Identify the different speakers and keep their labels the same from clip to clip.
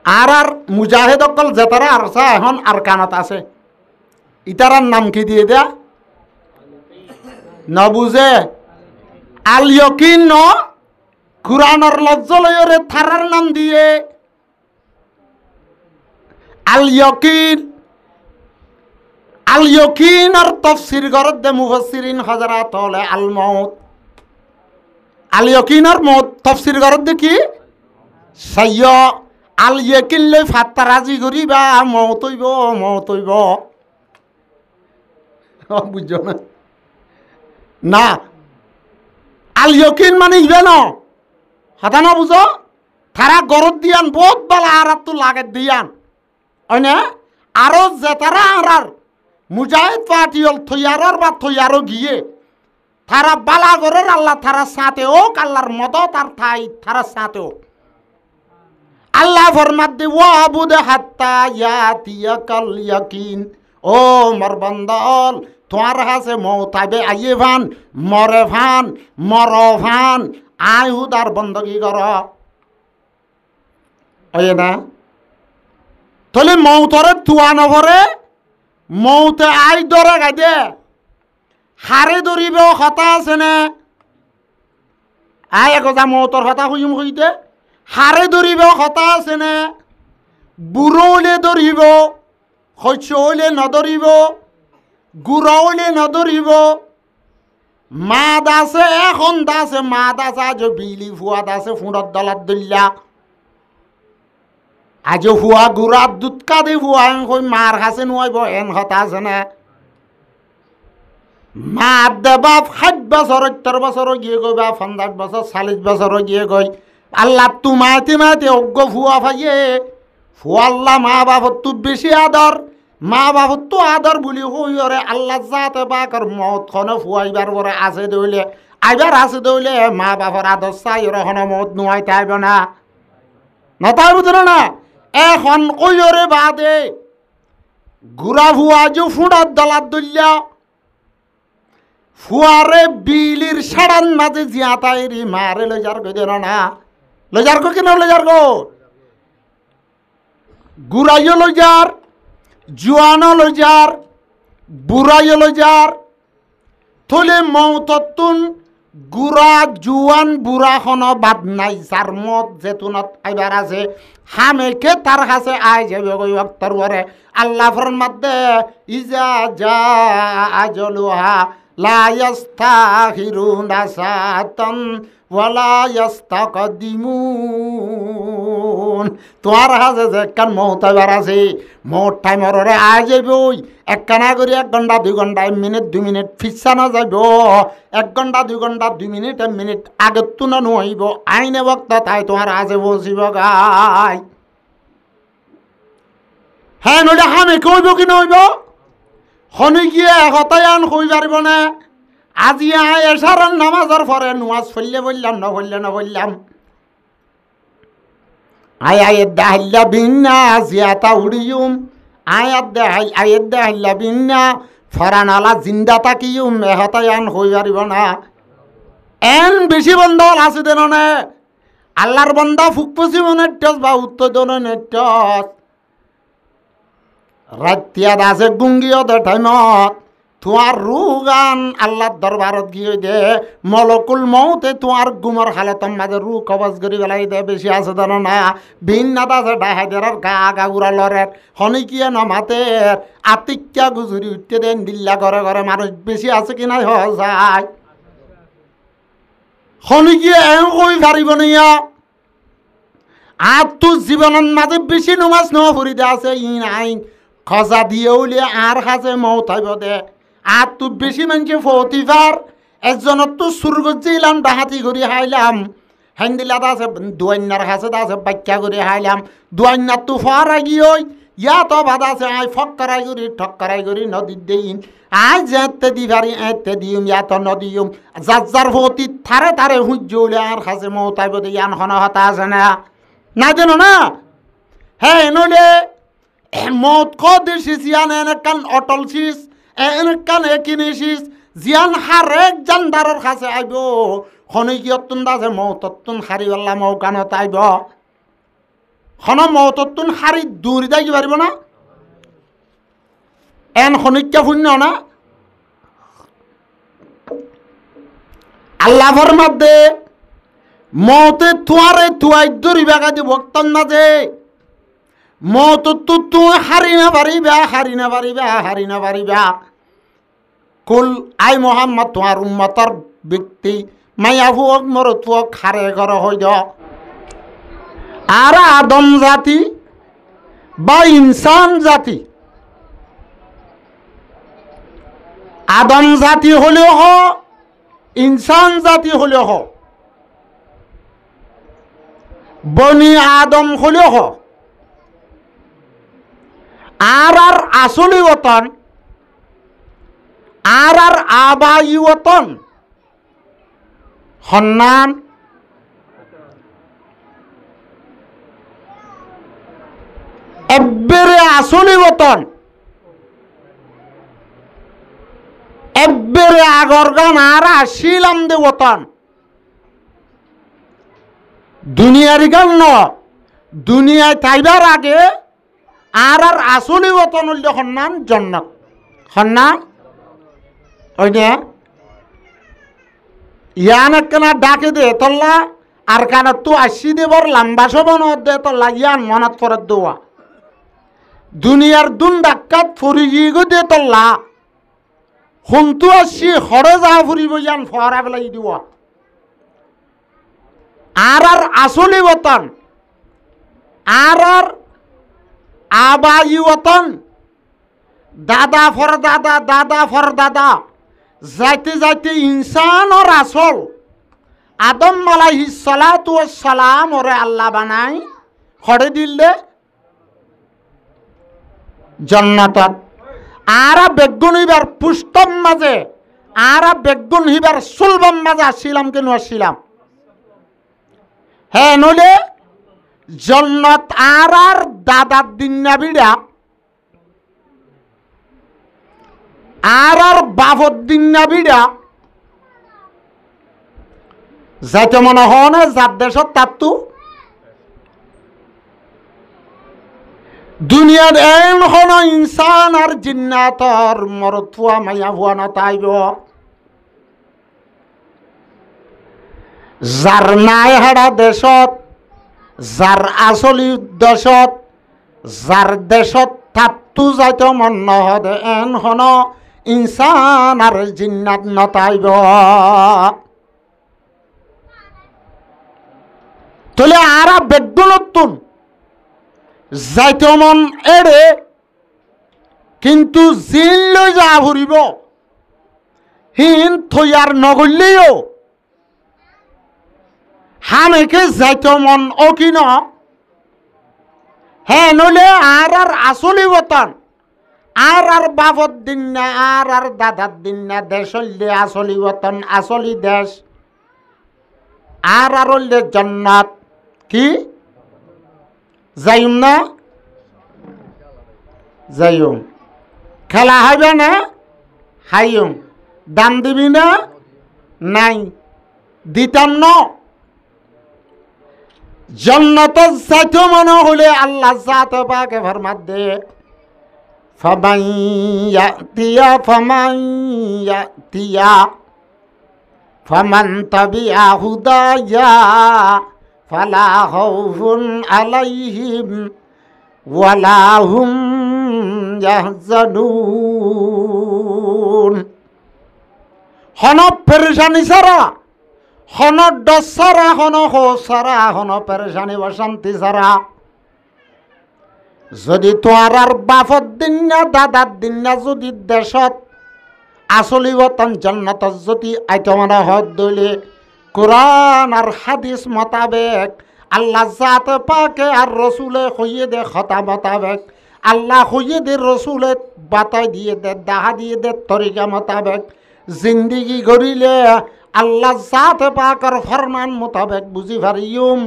Speaker 1: আর মুজাহিদ অকল যেতারা আরসা এখন আর কানত আছে ইতারার নাম কি দিয়ে দেয়া নবুঝে আল ইয়াকিন ন কুরআনের লজ্জলয়রে থারার নাম দিয়ে আল ইয়াকিন আর তাফসীর গরদ দে মুফাসসিরিন হযরত হলে আল মাউত আল ইয়াকিন আর মউত তাফসীর গরদ দে কি সাইয় আল ইয়াকিন লে ফাত্তারাজি করিবা মউত হইব বুঝছো না না আল ইয়াকিন মানে ইবেন হাতা না বুঝো তারা গরদ দিয়ান বহুত বালা আর তো লাগে দিয়ান অনে আরো যেতারা আর মুজাহিদ পার্টিল থইয়ারর বা থইয়ারও গিয়ে তারা বালা গরের আল্লাহ তারা সাথে হোক আল্লাহর মদত আর ঠাই তারা সাথে হোক আল্লাহ ফরমাত দি ওয়াবুদ হাত্তা ইয়াতিয়াকাল ইয়াকিন ও মোর বান্দাল তোমার কাছে মওত আইবে আইয়ে ভান মরে ভান মর ভান আই হুদার বন্দগি কর ওই না তাহলে মৌতরে তুয়া নভরে মৌতে আই দরে গাইদে হারে ধরিব কথা আছে নে আই একজা মৌতর কথা হুইম হইতে হারে ধরিব কথা আছে নে বুড়ো হইলে ধরিব শস্য হইলে নধরিব গুড়া হইলে নধরিব মা দাসে এখন দাসে মা দাস আজ বিলি ফুয়া দাসে ফুঁড়ত দলাত দলিয়া আজ হুয়া গুড়াত দুধকা দি হুয়া কই মার কাছে নুয়াইব এন কথা আছে না মা দেবা 60 বছর 70 বছর গিয়ে গই বা 50 বছর 40 বছর গিয়ে গই আল্লাহ তুমাতে অজ্ঞ ফুয়া ফাইয়ে ফুয়া আল্লাহ মা বাপত তু বেশি আদর মা বাপত তো আদর বলি হইরে আল্লাহ যাতে বাকর মত খনে ফুয়াইবার পরে আছে দইলে আইবার আছে দইলে মা বাপর আদর চাই রহন মত নুয়াইতে আইব না তাই বুঝলো না এখন কইরে বাদে গুড়া ফুয়া যে ফুঁড়ার দলার দলিয়া ফুয়ারে বিলির সাড়ান মাঝে জিয়া তাইরি মারে লইজার গো দেন না লইজার গো কেন লইজার গো গুড়াইও লইজার জুয়ানো লইজার বুড়াইও লইজার থলে মৌততুন গুড়া জুয়ান বুড়া খন বাদ নাই যার মত যেতুনত আইবার আছে হামেকে তার কাছে আই যাবে গই অক্তর পরে আল্লাহ ফরমাত দে ইজা জা আজলুহা লা ইস্তাখিরুনা সাতান ওয়ালা ইস্তাকদিমুন তোমার কাছে যে কান মৌত আইবার আছে মৌত টাইমরে আই যাবই একখানা করে 1 ঘন্টা 2 ঘন্টা 1 মিনিট 2 মিনিট ফিসানো যাব 1 ঘন্টা 2 ঘন্টা 2 মিনিট 1 মিনিট আগে তুনা নইব আইনে বক্ত তাই তোমার আছে বসিব গাই হ্যাঁ নইলে হামে কইব কি নইব হনি গিয়ে হতাই আন কই পারব না আজি আই এশারার নামাজের পরে নামাজ পড়লে বললাম না বললে না বললাম আয়াত দাহিল্লা বিন্না জিয়াতা উড়িয়ুম আয়াত দাহিল্লা বিন্না ফরানালা জিন্দা তাকিয়ুম হতাই আন কই পারব না এন বেশি বন্ধল আছে দেন না আল্লাহর বন্দা ফুকপসি মনে টস বা উত্তর দনে টস রাতিয়া দাসে গুঙ্গিও দে টাইমত তোমার রুগান আল্লাহর দরবারত গিয়ে দে মলকুল মৌতে তোমার গুমর হালতম মাঝে রু কবজ করি বেলাই দে বেশি আছে জানো না ভিন্ন দাসে ডাহাইদের গা গা উড়ালরের হনিকিয়ে নমাতের আতিক্যা গুজুরি উঠতে দেন দিল্লা ঘরে ঘরে মানুষ বেশি আছে কিনা যায় হনিকিয়ে এম কই পারিব নিয়া আর তো জীবনের মাঝে বেশি নমাজ নেওয়া ফুরিতে আছে ইন আইন খজা দিয়ে উলে আর কাছে মৌত হইব দে আর তো বেশি মানুষে ফতিফার একজনত তো সুরগত জিলাম ডাহাতি করে হাইলাম হেন্দিলাত আছে দুয়ান্নার কাছে আছে বাচ্চা করে হাইলাম দুয়ান্নার তো ফারা গিয়ে ইয়া তো বাধা আছে আই ফক্করাই করি ঠক্করাই করি নদীর দেইন আই যেতে দি পারি এতে দিম ইয়া তো নদীম যার ফতি থারে তারে হুঁজ উলে আর কাছে মৌত হইব দে ইয়ান হন হতা আছে না না যেন না হ্যাঁ নইলে মত কদেশি জিয়ান এনেকান অটল শীষ এনেকান একিনিশিস জিয়ান হারেক জানদারের কাছে আইব খনিকিয়তুন দাসে মৌততুন হারিওয়াল্লা মৌকানত আইব হন মততুন হারি দূরি যাই পারিব না এন খনিকা শূন্য না আল্লাহ ফরমাদে মতে তুয়ারে তুয়াই দূরি বাগা দি ভক্তন মাঝে মততু তুই হারি না পারিবা কুল আই মোহাম্মদ তোমার উম্মতর ব্যক্তি মাইয়া হুক মরত খারে ঘর হইল আর আদম জাতি বা ইনসান জাতি আদম জাতি হলেও হ ইনসান জাতি হলেও হ বনি আদম হলেও হ আর আসলি ওতন আর আবাই ওতন হন্নান এব্বেরে আসলি ওতন এব্বেরে আগর গান আর আসিলাম দে ওতন দুনিয়ার গান ন দুনিয়ায় তাইবার আগে আর আসলি ওতন হইল হন্নান জন্নত হন্নান ওই যে ইয়ান একখানা ডাকে দে তল্লা আর কানা তু আসি দেবর লম্বা সবন দে তল্লা ইয়ান মনত ফরত দেওয়া দুনিয়ার দুন ডাক্কাত ফুরি গো দে তল্লা হুন্তু আসি হরে যা ফুরিব ইয়ান ফরা বেলাই দেওয়া আর আসলি ওতন আর আবাই ওতন দাদা ফর দাদা দাদা ফর দাদা যাইতে যাইতে ইনসান ওর আসল আদম আলাইহিস সালাতু ওয়াস সালাম ওরে আল্লাহ বানাই খড়ে দিলে জান্নাত আর বেগুন হইবার পুষ্টম মাঝে আর বেগুন হইবার সুলভম মাঝে আসিলাম কেন আসিলাম হ্যাঁ নইলে জন্নত আর দাদার দিন না বিড়া আর বাবর দিন না বিড়া যাইতে মনে হন যার দেশত তাতু দুনিয়ার এন হন ইনসান আর জিন্নাতর মরতুয়া মাইয়া ভুয়া না তাইব যার নাই হারা দেশত যার আসলি দেশত যার দেশত তাতু যাইতে মন নহদে এন হন ইনসান আর জিন্নাত নতাইব তলে আরা বেগুনতুন যাইতে মন এড়ে কিন্তু জিন লই যা ফুরিব হিন থইয়ার নগরলেও হামেকে যাইতে মন অকিন হ্যাঁ নলে আর আসলি বতন আর বাবর দিন না আর দাদার দিন না দেশ হইলে আসলি বতন আসলি দেশ আর হইলে জান্নাত কি যাইম না যাইম খেলা হইবে না হাইম দাম দিবি না নাই দিতাম ন জন্নত যাইতে মনে হলে আল্লাহ যাতে পাকে ফরমাত দে ফামান তাবিআ হুদায়া ফালা খাউফুন আলাইহিম ওয়ালা হুম ইয়াহজানুন হন পেরেশানি সারা হন ডস সারা হন হো সারা হন পেরেশানি অশান্তি সারা যদি তোমার বাপর দিন না দাদার দিন না যদি দেশত আসলি বতন জান্নাত যদি আইতমানা হদ দইলে কোরআন আর হাদিস মোতাবেক আল্লাহ জাত পাকে আর রসুলে হইয়ে দে খতা মোতাবেক আল্লাহ হইয়ে দে রসুলে বাতাই দিয়ে দে দাহা দিয়ে দে তরিকা মোতাবেক জিন্দিগি গড়িলে আল্লাহ জাত পাকের ফরমান মোতাবেক বুঝি পারিম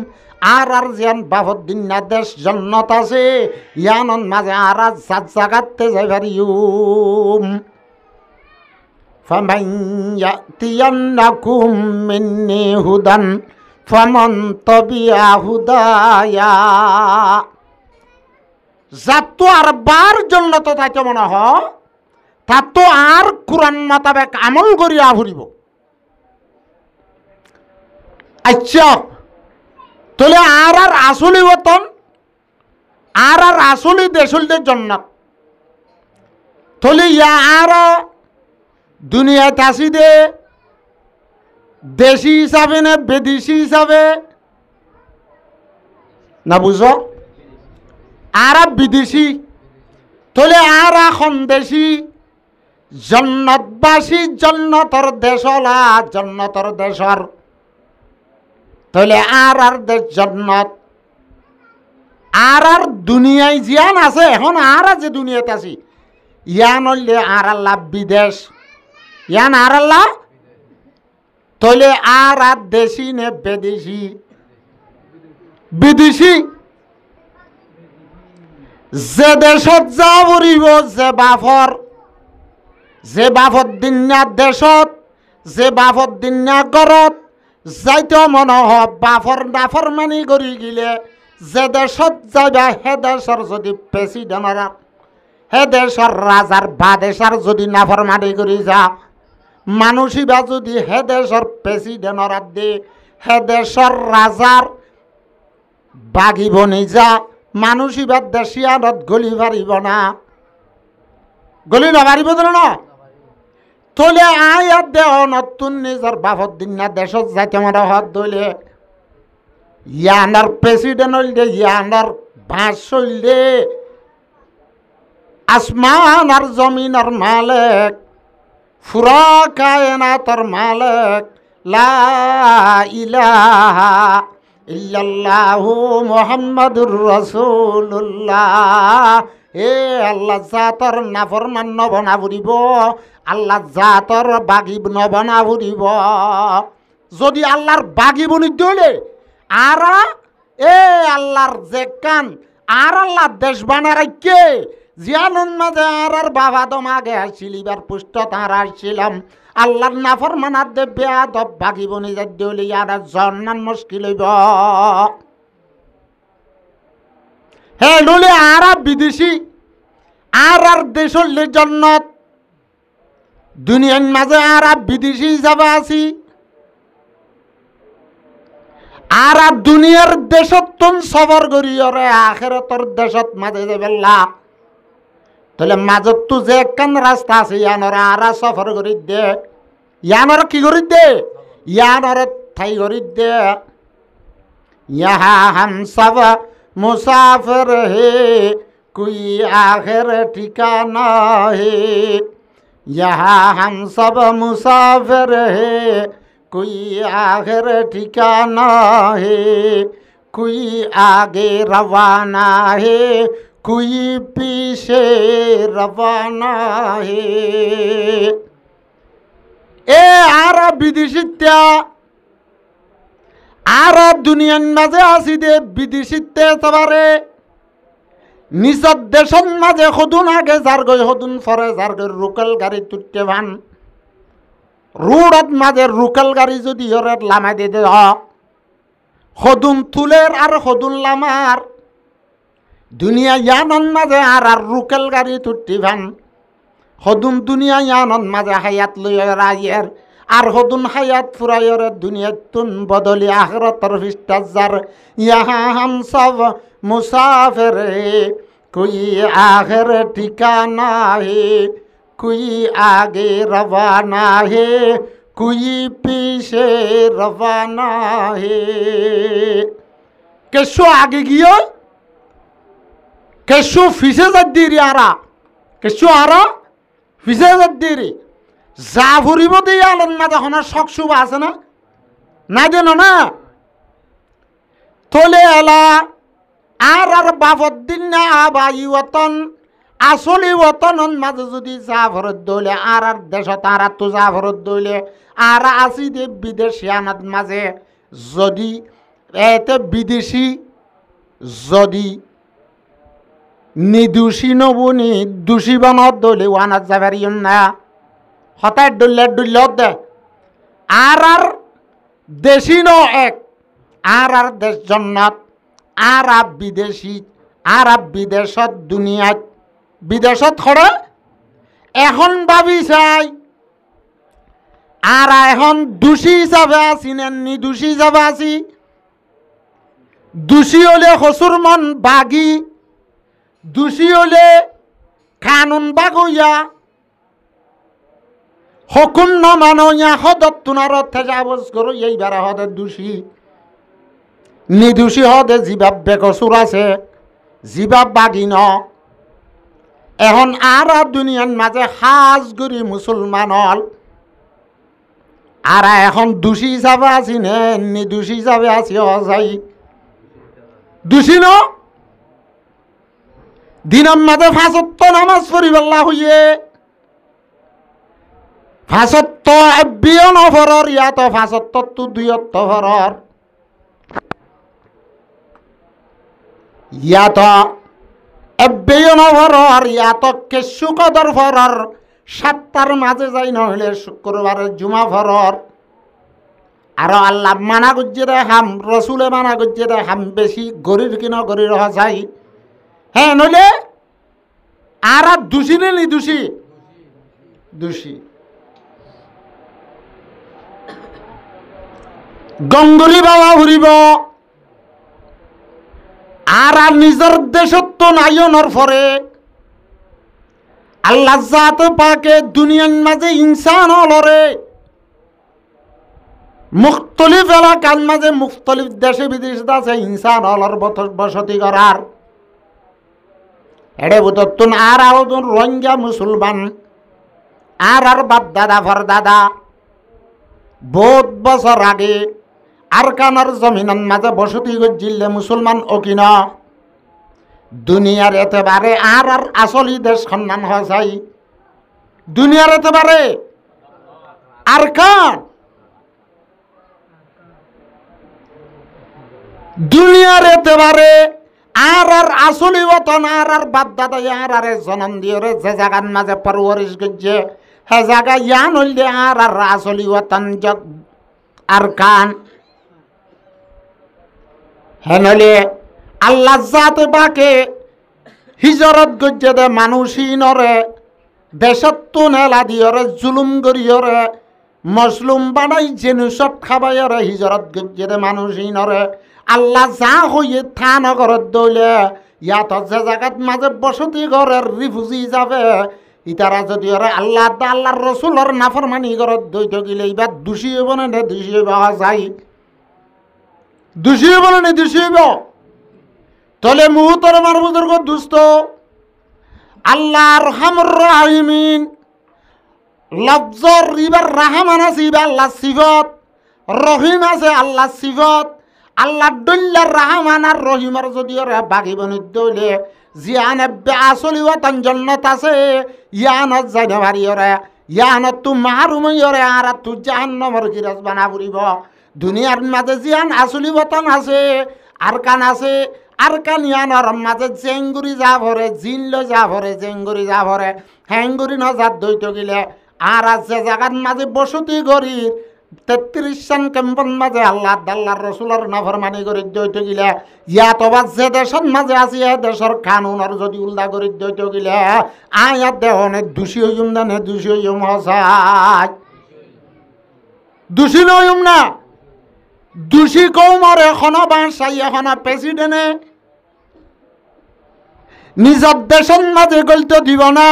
Speaker 1: আর যেন বাবর দিন না দেশ জন্নত আছে ইয়ানন মাঝে আর জাত জাগাতে যাই পারিম ফামান ইয়াতিয়ান্নাকুম মিন্নি হুদান ফামান তাবিআ হুদায়া যাত আর বার জন্য তো তাইতে মনে হ তা তো আর কোরআন মোতাবেক আমল করিয়া ফুরিব। আচ্ছা তাহলে আর আসলি বতন আর আসলি দেশুলদের জন্য তাহলে ইয়া আর দুনিয়াতে আসি দে দেশি হিসাবে না বিদেশি হিসাবে না বুঝো আর বিদেশি তাহলে আর এখন দেশি জন্নতবাসী জন্নতর দেশলা জন্নতর দেশর তাহলে আর দেশ জন্নত আর দুনিয়ায় জিয়ান আছে এখন আর যে দুনিয়াতে আছি ইয়ান হইলে আর আল্লাহ বিদেশ ইয়ান আর আল্লাহ তাহলে আর দেশি নে বিদেশি বিদেশি যে দেশত যা বলিব যে বাফর দিনা দেশত যে বাফর দিনা গরত যাইতে মনে হ বাফর নাফর মানি করি গিলে যে দেশত যাইবা হে দেশর যদি প্রেসিডেন্টর হে দেশর রাজার বা দেশার যদি নাফর মানি করি যা মানুষিবা যদি হে দেশর প্রেসিডেন্টর দে হে দেশর রাজার বাগিব নিজা মানুষিবা দেশিয়ানত গলি পারিব না গলি নারিব না তোলে আয়াত দেহ নতুন নিজের বাপর দিন না দেশত যাইতে মারা হাত ধইলে ইয়ানার প্রেসিডেন্ট হইলে ইয়ানার বাস হইলে আসমান আর জমিনের মালিক ফুরা কায়নাতের মালিক লা ইলাহা ইল্লাল্লাহু মুহাম্মাদুর রাসূলুল্লাহ। এ আল্লাহ জাতর নাফরমান নবনা ফুরিব আল্লাহ জাতর বাগিব নবনা ফুরিব যদি আল্লাহর বাগি বনি দিলে আর এ আল্লাহর যে কান আর আল্লাহ দেশ বানার কে জিয়ানন মাঝে আর বাবা দম আগে আসছিলিবার পুষ্ট তাঁর আসছিলাম আল্লাহর নাফরমানার দে বেয়াদব বাগি বনি যাই দিলে আর জন্নান মুশকিল হইব। হে লুলে আর বিদেশি আর দেশলে জন্নত দুনিয়ার মাঝে আর বিদেশি হিসাবে আছি আর দুনিয়ার দেশত তুন সবর করি ওরে আখেরাতর দেশত মাঝে যাবেল্লা তাহলে মাঝত তো যে একখান রাস্তা আছে ইয়ানর আর সফর করি দে ইয়ানর কি করি দে ইয়ানর ঠাই করি দে ইহা হাম সব मुसाफिर है कोई आखिर ठिकाना है यहाँ हम सब मुसाफिर है कोई आखिर ठिकाना है कोई आगे रवाना है कोई पीछे रवाना है। ए आरा विदेशित्या আর দুনিয়ার মাঝে আসি দে বিদেশিতে সবারে নিজের দেশের মাঝে সদুন আগে যার গই সদুন ফরে যার গই রুকেল গাড়ি তুটতে ভান রোডত মাঝে রুকেল গাড়ি যদি ওর লামাই দে দে সদুন তুলের আর সদুন লামার দুনিয়া ইয়ানন মাঝে আর রুকেল গাড়ি তুটতে ভান সদুন দুনিয়া ইয়ানন মাঝে হায়াত লই রাইয়ের আর হদুন হায়াত ফুরাইর দুনিয়াত তুন বদলি আখরাতর ফিস্তাজার ইহা হাম সব মুসাফির কোই আখের ঠিকানা হে কোই আগে রওয়ানা হে কোই পিছে রওয়ানা হে। কেসু আগে গিয়ে কেসু ফিসে যাদ্দিরি আরা কেসু আরা ফিসে যাদ্দিরি যা ফুরিব দিয়ে আলন না যখন শখ শুভ আছে না না যেন না তোলে এলা আর বাপর দিন না আবাই ওতন আসলি ওতন মাঝে যদি যা ফরত দইলে আর দেশত আর তো যা ফরত দইলে আর আসি দে বিদেশি আনাত মাঝে যদি এতে বিদেশি যদি নিদোষী নবনি দোষী বানত দইলে ওয়ানাত যাবারিয়ন না হঠাৎ ডুল্লে দে আর দেশি ন এক আর দেশ জন্নত আর বিদেশি আর বিদেশত দুনিয়াত বিদেশত খড়ে এখন ভাবি চাই আর এখন দোষী হিসাবে আছি না নির্দোষী হিসাবে আছি। দোষী হলে হসুর মন বাগি, দোষী হলে কানুন বাগইয়া হুকুম ন মানইয়া হদত তুনার তেজাবজ করো এইবার হদে দোষী। নির্দোষী হদে জিবাব বেকসুর আছে জিবাব বাগি ন। এখন আর দুনিয়ার মাঝে হাজ করি মুসলমান হল আর এখন দোষী হিসাবে আছি নে নির্দোষী হিসাবে আছি অজাই দোষী ন। দিনের মাঝে ফাঁসত্ব নামাজ পড়িবেলা হইয়ে ফাঁসত্ব এবিও নভরর ইয়াত ফাঁসত্ব তো দুইত্ব ভরর ইয়াত এবিও নভরর ইয়াত কেশু কদর ভরর সাতটার মাঝে যাই নহলে শুক্রবারের জুমা ভরর। আর আল্লাহ মানা করছে দেখাম রসুলে মানা করছে দেখাম বেশি গরির কিনা গরির হসাই হ্যাঁ নইলে আর দোষী নে নির্দোষী দোষী। গঙ্গুলি বাবা ঘুরিব আর নিজের দেশত্ব নাইনের পরে আল্লাহ জাত পাকে দুনিয়ার মাঝে ইনসান হলরে মুখতলিফ এলাকার মাঝে মুখতলিফ দেশে বিদেশ আছে ইনসান হলর বসতি করার এড়ে বুতন আর রোহিঙ্গা মুসলমান আর বাপ দাদা ফর দাদা বহুত বছর আগে আরকানার জমিনের মাঝে বসতি গজিলে মুসলমান অকিন দুনিয়ার এতেবারে আর আসলি দেশ সন্ধান হসাই দুনিয়ার এতেবারে আরকান দুনিয়ার এতেবারে আর আসলি ওতন আর বাপ দাদা আর জনম দিয়ে যে জায়গার মাঝে পরওয়ারিশ গজ্জে হে জায়গা ইয়ান হইলে আর আসলি ওতন আরকান হেনলে আল্লাহ জাত বাকে হিজরত গজ্জে দে মানুষই নরে দেশত নেলা দিয়রে জুলুম করিয়রে মসলুম বানাই জেনুসত খাবাইরে হিজরত গজ্জে দে মানুষই নরে আল্লাহ যা হইয়ে থা নগরত দইলে ইয়াত যে জায়গাত মাঝে বসতি ঘরের রিফুজি যাবে ইতারা যদি ওরে আল্লাহ আল্লাহর রসুলর নাফরমানি ঘরত দইত গেলে এবার দোষী হইব না দোষী হইব যাই দোষী হইব না দোষী হইব। তলে মুহূর্তর আমার বুজুর্গ দুস্থ আল্লাহর রহমুর রাহিমিন লফজর ইবার রাহমান আছে ইবার আল্লাহ সিফত রহিম আছে আল্লাহ সিফত আল্লাহ দুল্লার রাহমান আর রহিমর যদি ওরা বাকি বনিত হইলে জিয়ান আসলি ওয়াতান জন্নত আছে ইয়ানত যাই না ভারি ওরা ইয়ানত তু মাহরুমই ওরে আর তু জাহান্নামের গিরাজ বানা ফুরিব। দুনিয়ার মাঝে জিয়ান আসলি ওয়াতান আছে আরকান আছে আরকান ইয়ানর মাঝে জেঙ্গুরি যা ভরে জিন লো যা ভরে জেঙ্গুরি যা ভরে হ্যাঙ্গুরি ন যাত দইত গেলে আর যে জায়গার মাঝে বসতি গরির 33 সন কেম্পন মাঝে আল্লাহ আল্লাহর রসুলের নাফরমানি করে দইতে গিলে ইয়াত যে দেশের মাঝে আছে দেশের কানুনের যদি উল্টা করে দইতে গিলে আয়াত দেহনে দোষী হইম না দোষী হইম হসাই দোষী নইম না দোষী কৌমর এখনো বাসাই এখনো প্রেসিডেন্টে নিজের দেশের মাঝে গলতে দিব না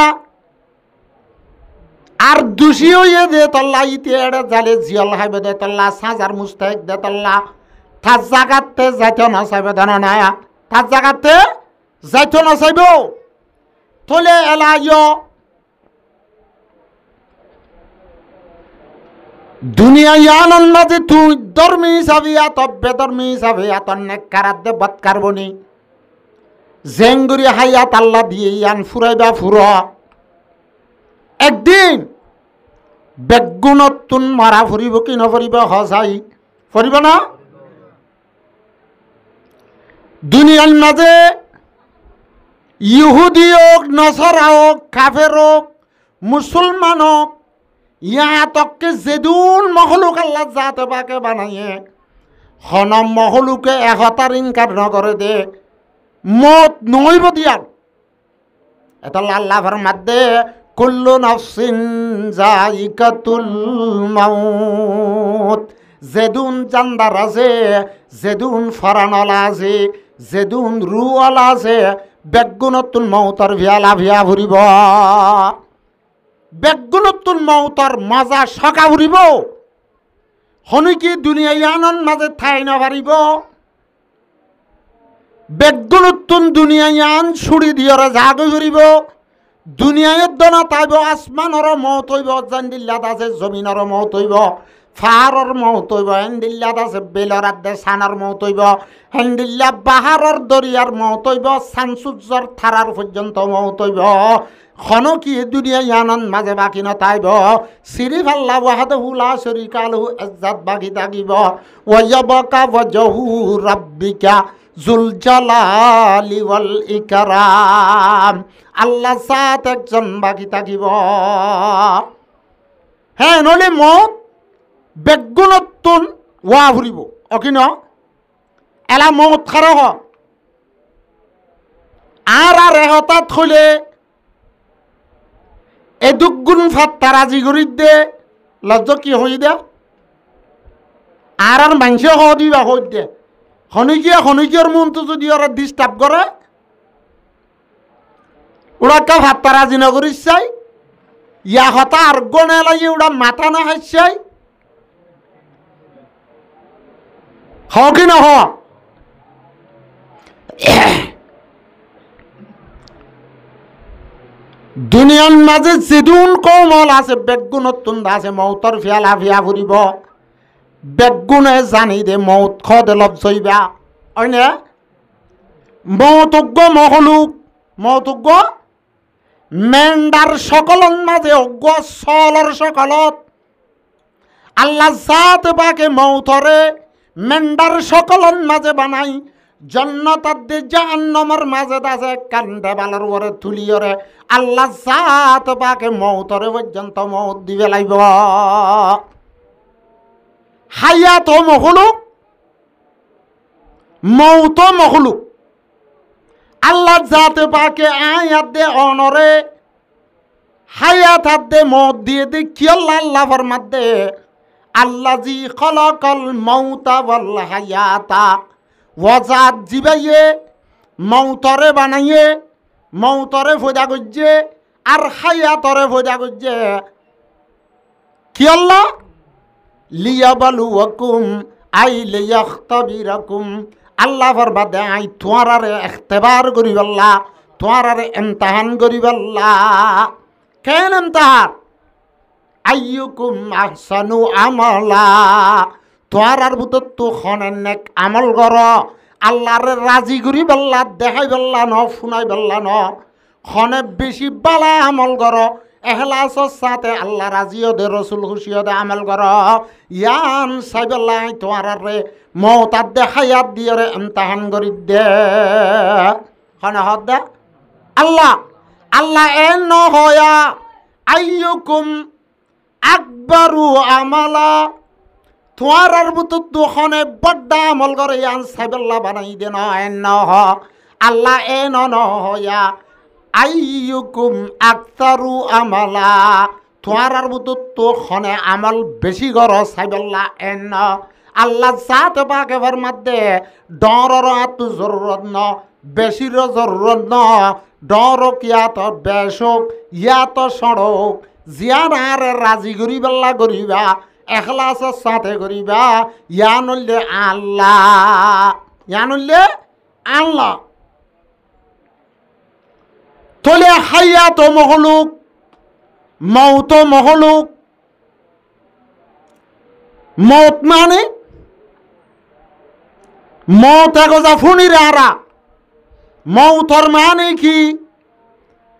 Speaker 1: আর দোষী হইয়ে দে তল্লা ইতিহারে জালে জিয়ল হাইবে দে তল্লা সাজার মুস্তাহিক দে তল্লা তার জাগাতে যাইতে নচাইবে দেন না তার জাগাতে যাইতে নচাইব তলে এলাইয় দুনিয়া ইয়ানন মাঝে তুই ধর্মী হিসাবে এত বেধর্মী হিসাবে এত নেককারাত দে বৎকার বনি জেঙ্গুরি হাইয়াত আল্লাহ দিয়ে ইয়ান ফুরাইবা ফুর একদিন বেগুণতুন মারা ফুরিব কি নফরিব হসাই ফুরিব না। দুনিয়ার মাঝে ইহুদি হোক নসরা হোক কাফের হোক মুসলমান হোক ইয়া তককে যেদুন মখলুক আল্লাহ জাতে পাকে বানাইয়ে হন মহলুকে একতার ইনকার নগরে দে মত নইব দিয়ার এটা আল্লাহ ফরমাতে কুল্লু নাফসিন যায়িকাতুল মাউত যেদুন জানদার আছে যেদুন ফরানলা আছে যেদুন রুওয়ালা আছে বেগুনতুল মৌতর ভিয়ালা ভিয়া ভরিব বেগুনতুল মৌতর মজা সকা ভরিব হনিকি দুনিয়া ইয়ানন মাঝে ঠাই না পারিব বেগুনতুন দুনিয়া ইয়ান ছুরি দিয়রে জাগ ভরিব দুনিয়ায় দনা তাইব আসমানর মত হইব জান্দিল্লাত আছে জমিনর মত হইব ফাহারর মত হইব হেন্দিল্লাত আছে বেলর আদে সানার মত হইব হেন্দিল্লা বাহারর দরিয়ার মত হইব সানসুজ্জর থারার পর্যন্ত মত হইব খন কি দুনিয়া ইয়ানন মাঝে বাকি নতাইব সিরিফ আল্লাহ ওয়াহদাহু লা শারীকা লাহু ইজ্জত বাকি থাকিব ওয়ায়াবকা ওয়াজহু রাব্বিকা জুল জালালি ওয়াল ইকরাম আল্লাহ সাথ একজন বাকি থাকিব হ্যাঁ নলে মত বেগুনতুন ওয়া ভরিব অকিন এলা মত খার আর হঠাৎ হইলে এ দুগুণ ফাত্তা রাজি করি দে লজ্জ কি হই দে আর মানুষে হ দিবা হই দে খনিকিয়ার মনটো যদি ওরা ডিস্টার্ব করে ওরা কা ফাত্তা রাজি না করিস চাই ইয়া হতা আর গনে লাগে ওরা মাথা না হাস চাই হ কি না হ দুনিয়ার মাঝে যেদুন কৌমল আছে বেগুনতুন আছে মৌতর ফিয়ালা ফিয়া ফুরিব বেগুনে জানি দে মৌত খদে লবজইবা অনে মৌতজ্ঞ মৌতজ্ঞ মেন্ডার সকলন মাঝে অজ্ঞ সলর সকলত আল্লাহ জাত বাকে মৌতরে মেন্ডার সকলন মাঝে বানাই জন্নতার দে জাহান্নামের মাঝে আছে কান্দে বালার ওরে তুলিয়রে আল্লাহ জাত বাকে মৌতরে পর্যন্ত মৌত দিবে লাইব হায়াত মখলুক মৌত মখলুক আল্লাহ জাত বাকে আয়াত দে অনরে হায়াত দে মৌত দিয়ে দে কি আল্লাহ ফরমাত দে আল্লাহ জি খলাকাল মাউতা ওয়াল হায়াতা ওয়াজাত জিবাইয়ে মৌতরে বানাইয়ে মৌতরে ফয়দা করছে আর হায়াতরে ফয়দা করছে কি আল্লাহ লিয়াবালুয়াকুম আই লিয়াখতাবিরাকুম আল্লাহ ফরমাদে আই তোমারে ইখতিবার করিবাল্লাহ তোমারে ইমতিহান করিবাল্লাহ কেন ইমতিহান আইয়ুকুম আহসানু আমালা তোয়ারার ভিতর তো খনের নেক আমল কর আল্লাহরে রাজি করি বেল্লা দেখাই বেল্লা ন শুনাই বেল্লা ন খনে বেশি বালা আমল কর এহলাসর সাথে আল্লাহ রাজিও দে রসুল খুশিও দে আমল কর ইয়ান সাই বেল্লা তোয়ারারে মৌতার দে হায়াত দিয়ে রে ইমতিহান করি দে খনে হদ দে আল্লাহ আল্লাহ এন ন হয়া আইয়ুকুম আকবারু আমালা তোমার বুতু দুখনে বড্ডা আমল করে ইয়ান সাইবেল্লা বানাই দে ন এন হ আল্লাহ এন ন হয়া আইয়ুকুম আকতারু আমালা তোমার বুতু দুখনে আমল বেশি কর সাইবেল্লা এন আল্লাহ সাথে পাকে ফরমাতে ডরর আত জরুরত ন বেশির জরুরত ন ডর কিয়াত বেশক ইয়াত সড়ক জিয়ার রাজি করিবেল্লা করিবা এখলাসের সাথে করিবা ইয়ানুল্লে আল্লাহ তোলে হায়াত মহলুক মৌত মহলুক মৌত মানে মৌত এগোজা ফুনিরে আরা মৌতর মানে কি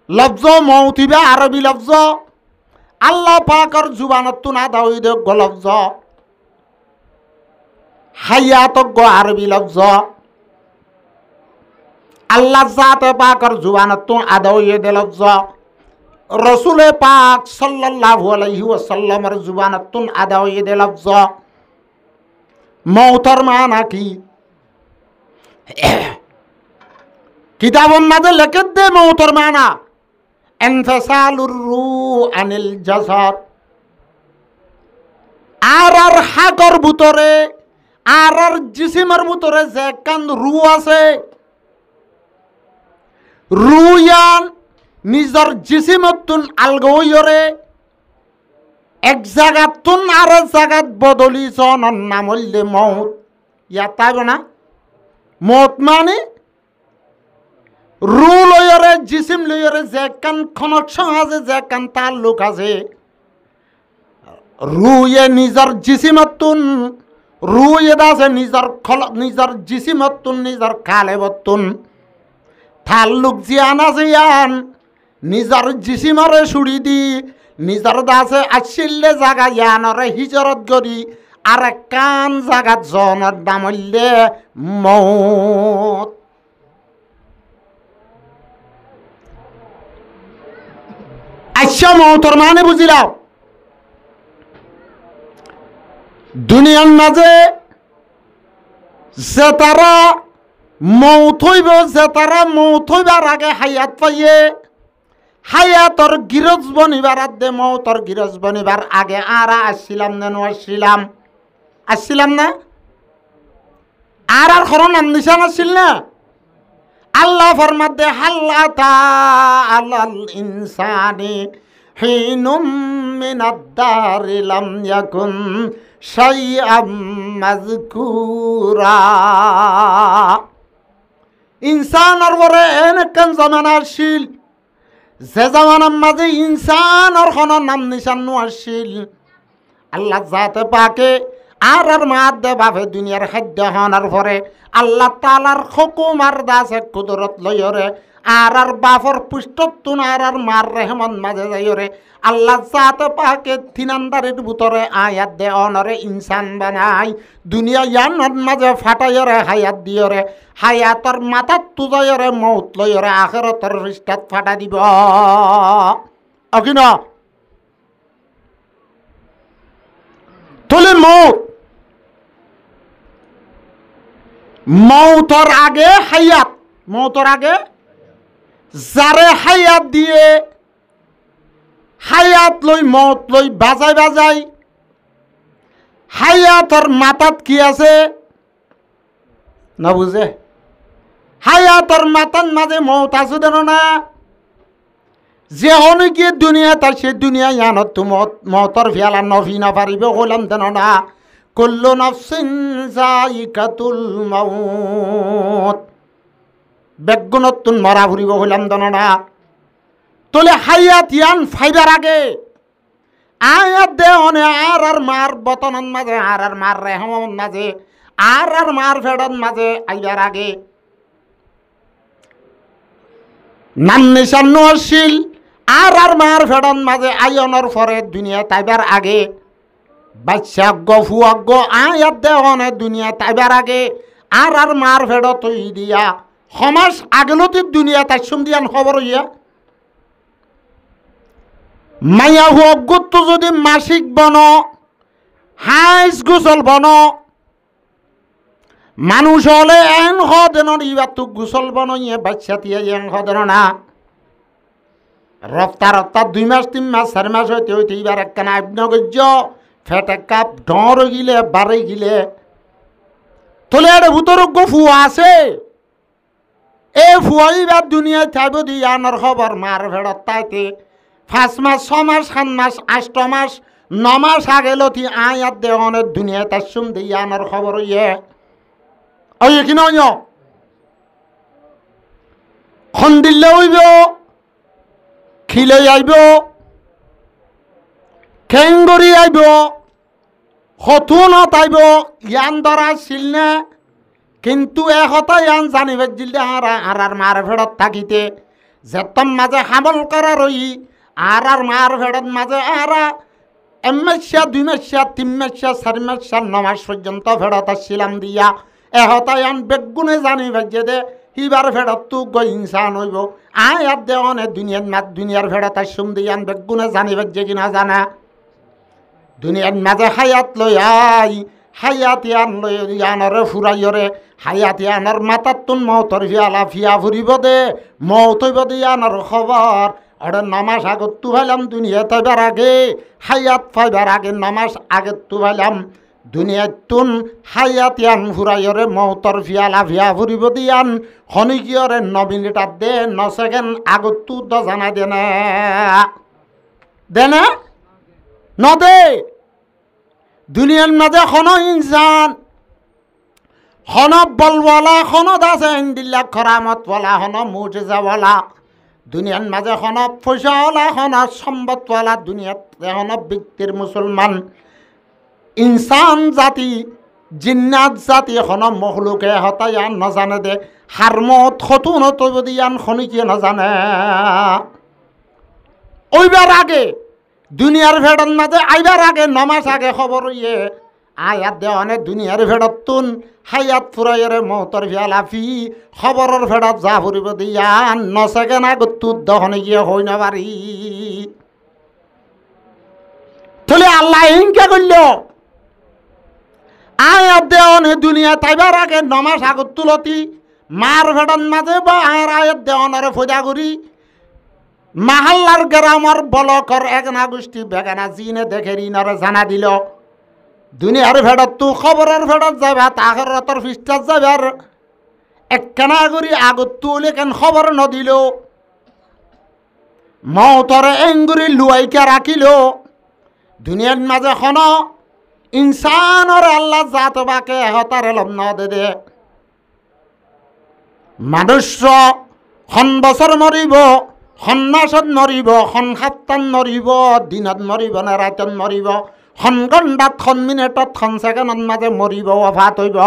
Speaker 1: লফজ মৌতিবা আরবি লফজ আল্লাহ পাকর জুবানত না দাওই দে লফজ হায়াত আরবি লফজ আল্লাহ জাতে পাকর জুবানত আদাওই দে লফজ রসুল পাক সাল্লাল্লাহু আলাইহি ওয়াসাল্লামের জুবানত আদাওই দে লফজ মৌতর মানা কি কিতাবন মাঝে লেখে দে মৌতর মানা ইনফিসালুর রূহ আনিল জাসাদ। আর হাগর ভিতরে আর জিসিমের ভিতরে যে কান রু আছে, রুয়ান নিজর জিসিমতুন আলগইরে এক জায়গাতুন আর জায়গাত বদলি জনন নাম হইলে মৌত। ইয়া তাইব না মৌত মানে রু লইরে জিসিম লইরে যে কান কানেকশন আছে, যে কান তাল্লুক আছে, রুয়ে নিজর জিসিমতুন রুয়ে আছে নিজর জিসিমতুন নিজর খালেবতুন তাল্লুক জিয়ান আছে ইয়ান নিজর জিসিমরে ছুড়ি দি নিজর দাসে আসিলে জাগা ইয়ানরে হিজরত করি আর কান জাগাত জনের দাম হইলে মৌত। আচ্ছা মৌতর মানে বুঝিলাম দুনিয়ার মাঝে যে তারা মৌত হইব, যে তারা মৌত হইবার আগে হায়াত পাইয়ে হায়াতর গিরজ বনিবার আদে মৌতর গিরজ বনিবার আগে আরা আসছিলাম না আসছিলাম আসছিলাম না আর খরণ নাম নিশান আসছিল না। আল্লাহ ফরমাদে হাল্লাতা আলাল ইনসানি হিনুম মিনাদ দারি লাম ইয়াকুন শাইআম মাযকুরা। ইনসানের পরে এনেকান জামানা আসছিল যে জামানার মাঝে ইনসানের কোনো নাম নিশান আসছিল। আল্লাহ যাতে পাকে আর মাত দে বাপে দুনিয়ার খাদ্য হনার পরে আল্লাহ তালার হুকুমার দাসে কুদরত লইরে আর বাপর পুষ্টতুন আর মার রেহমান মাঝে যাইরে আল্লাহ যাতে পাকে তিনান্দারের ভিতরে আয়াত দে অনরে ইনসান বানাই দুনিয়া ইয়ানোর মাঝে ফাটাইরে হায়াত দিয়রে হায়াতর মাথাত তুজাইরে মৌত লইরে আখিরাতের রিস্তাত ফাটা দিব অকিন তুলে মৌত মৌতর আগে হায়াত মৌতর আগে যারে হায়াত দিয়ে হায়াত লই মৌত লই বাজাই বাজাই হায়াতর মাথাত কি আছে না বুঝে হায়াতর মাথার মাঝে মৌত আছে দেন না যে অনেকে দুনিয়া তার সে দুনিয়া ইয়ানত তো মৌতর ফিয়ালা নফি না পারিব হলাম দেন না কুল্লু নাফসিন যায়িকাতুল মাউত বেগুনতুন মরা ফুরিব হইলাম দননা তোলে হায়াত ইয়ান ফাইবার আগে আয়াত দে অনে আর মার বতনন মাঝে আর মার রেহমন মাঝে আর মার ফেডন মাঝে আইবার আগে নাম নিশান আসছিল আর মার ফেডন মাঝে আয়নর পরে দুনিয়া তাইবার আগে বাচ্চা গফু অজ্ঞ আয়াত দে অনে দুনিয়া তাইবার আগে আর মার ফেড তৈ দিয়া সমাজ আগলতি দুনিয়া তাই সুম দিয়ান খবর ইয়া মাইয়া অজ্ঞত যদি মাসিক বন হাইস গোসল বন মানুষ হলে এন হদেন ইবার তো গোসল বন ইয়ে বাচ্চা তিয়া এন হদেন না রফতা রফতা 2 মাস 3 মাস 4 মাস হইতে হইতে এবার একখানা আগ্নগজ্য ফেটে কাপ ডর গিলে বাড়ি গিলে তোলে এটা ভূতর গফু আছে এ ফুয়াইবার দুনিয়ায় থাকব দি আনার খবর মার ফেরত তাইতে 5 মাস 6 মাস 7 মাস 8 মাস 9 মাস আগে লতি আয়াত দেওয়ানের দুনিয়ায় তার সুম দি আনার খবর ইয়ে ওই কি নয় খন্দিল্লে হইব খিলে আইব খেঙ্গরি আইব হতুনত আইব ইয়ান ধরা শিলনে কিন্তু এহতা ইয়ান জানিবে জিলদে আর মার ফেরত থাকিতে যেতম মাঝে হামল করা রই আর মার ফেরত মাঝে আর 1 মাসা 2 মাসা 3 মাসা 4 মাসা 9 মাস পর্যন্ত ফেরত আসছিলাম দিয়া এহতা ইয়ান বেগুনে জানিবে যে দে হিবার ফেরত তু গ ইনসান হইব আয়াত দেওয়ানে দুনিয়ার ফেরত আসুম দিয়ান বেগুনে জানিবে যে কিনা জানা দুনিয়ার মাঝে হায়াত লই আই হায়াতিয়ান লই ইয়ানরে ফুরাইয়রে হায়াতিয়ানর মাতাতুন মৌতর ফিয়ালা ফিয়া ফুরিব দে মৌত হইব দে ইয়ানর খবর ওরে নামাজ আগত তু ভাইলাম দুনিয়া তাইবার আগে হায়াত ফাইবার আগে নামাজ আগত তু ভাইলাম দুনিয়াত তুন হায়াতিয়ান ফুরাইয়রে মৌতর ফিয়ালা ফিয়া ফুরিব দিয়ান হনিকিয়রে 9 মিনিটার দে 9 সেকেন্ড আগত তু দ জানা দেনা নদে দুনিয়ার মাঝে খন ইনসান খন বলওয়ালা খন দাসে ইন্দিল্লা খরামতওয়ালা খন মুজিজাওয়ালা দুনিয়ার মাঝে খন পয়সাওয়ালা খন সম্পদওয়ালা দুনিয়াত খন ব্যক্তির মুসলমান ইনসান জাতি জিন্নাত জাতি খন মখলুকে হতায়ান নজানে দে হারমত খতুনত দিয়ান খনিকে নজানে ওইবার আগে দুনিয়ার ভেড়ার মাঝে আইবার আগে নমাস আগে খবর ইয়ে আয়াত দে অনেক দুনিয়ার ভেড়ার তুন হায়াত ফুরাইরে মৌতর ফিয়ালাফি খবরের ভেড়াত যা ফুরিব দিয়ান 9 সেকেন্ড আগত তুর দহনে গিয়ে হই না পারি তাহলে আল্লাহ ইনকে করল আয়াত দে অনেক দুনিয়া তাইবার আগে নমাস আগত তুলতি মার ভেড়ার মাঝে বা আর আয়াত দে অনারে ফজা করি মাহাল্লার গ্রামর বলকর একনা গোষ্ঠী বেগানা জিনে দেখে রিনারে জানা দিল দুনিয়ার ভেড়ত তু খবরের ভেড়ত যাবা তাহার রতর ফিস্টার যাবার একখানা করি আগত তুলে কেন খবর নদিল মৌতরে এঙ্গুরি লুয়াইকে রাখিল দুনিয়ার মাঝে খন ইনসানর আল্লাহ জাত বাকে হতার এলম ন দে মানুষ খন বছর মরিব সন্ন্যাসত মরিব খন সাতটান মরিব দিনত মরিব না রাতত মরিব খন ঘণ্টাত খন মিনিটত খন সেকেণ্ডত মাঝে মরিব অভাত হইব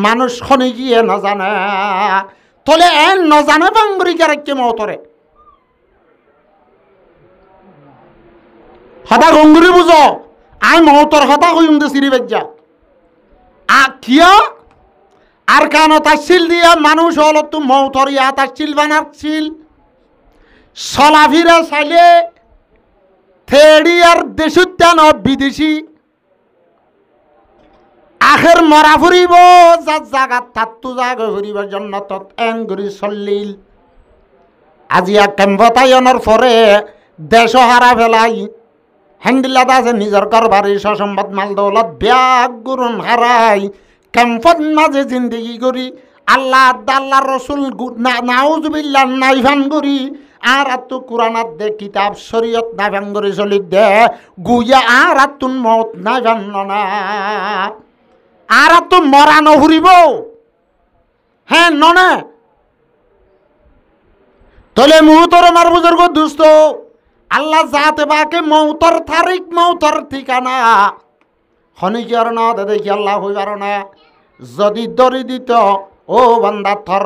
Speaker 1: মানুষ খনি গিয়ে নজানে তলে নজানে বাঙ্গুরি কেরেকে মৌতরে হতা গঙ্গুরি বুঝ আই মৌতর হতা কইম দে সিরি বেজ্জা কিয়া আর কানো তাসিল দিয়া মানুষ হলো তু মৌতর ইয়া তাসিল বানাচ্ছিল চলাফিরা চাইলে থেড়ি আর দেশুত্যান বিদেশি আখের মরা ফুরিব যার জাগাত তাত্তু জাগ ফুরিবার জন্য তত এঙ্গুরি চল্লিল আজি কেম্পতায়নের পরে দেশ হারা ফেলাই হ্যান্ডিলাত আছে নিজের করবারি সসম্পদ মাল দৌলত ব্যাগ গুরুন হারাই কেম্পত মাঝে জিন্দগি করি আল্লাহ আল্লাহ রসুল নাউজুবিল্লাহ নাইফান করি আর আত্তু কুরানাত দে কিতাব শরীয়ত নাইফান করে চলি দে গুইয়া আর আত্তুন মত নাইফান না আর আত্তু মরা নহুরিব হ্যাঁ ননে তলে মুহূর্তর মার বুজুর্গ দুস্থ আল্লাহ জাতে বাকে মৌতর তারিখ মৌতর ঠিকানা হনিকিয়ার না দেখি আল্লাহ হইবার না যদি দরি দিত ও বান্দা থর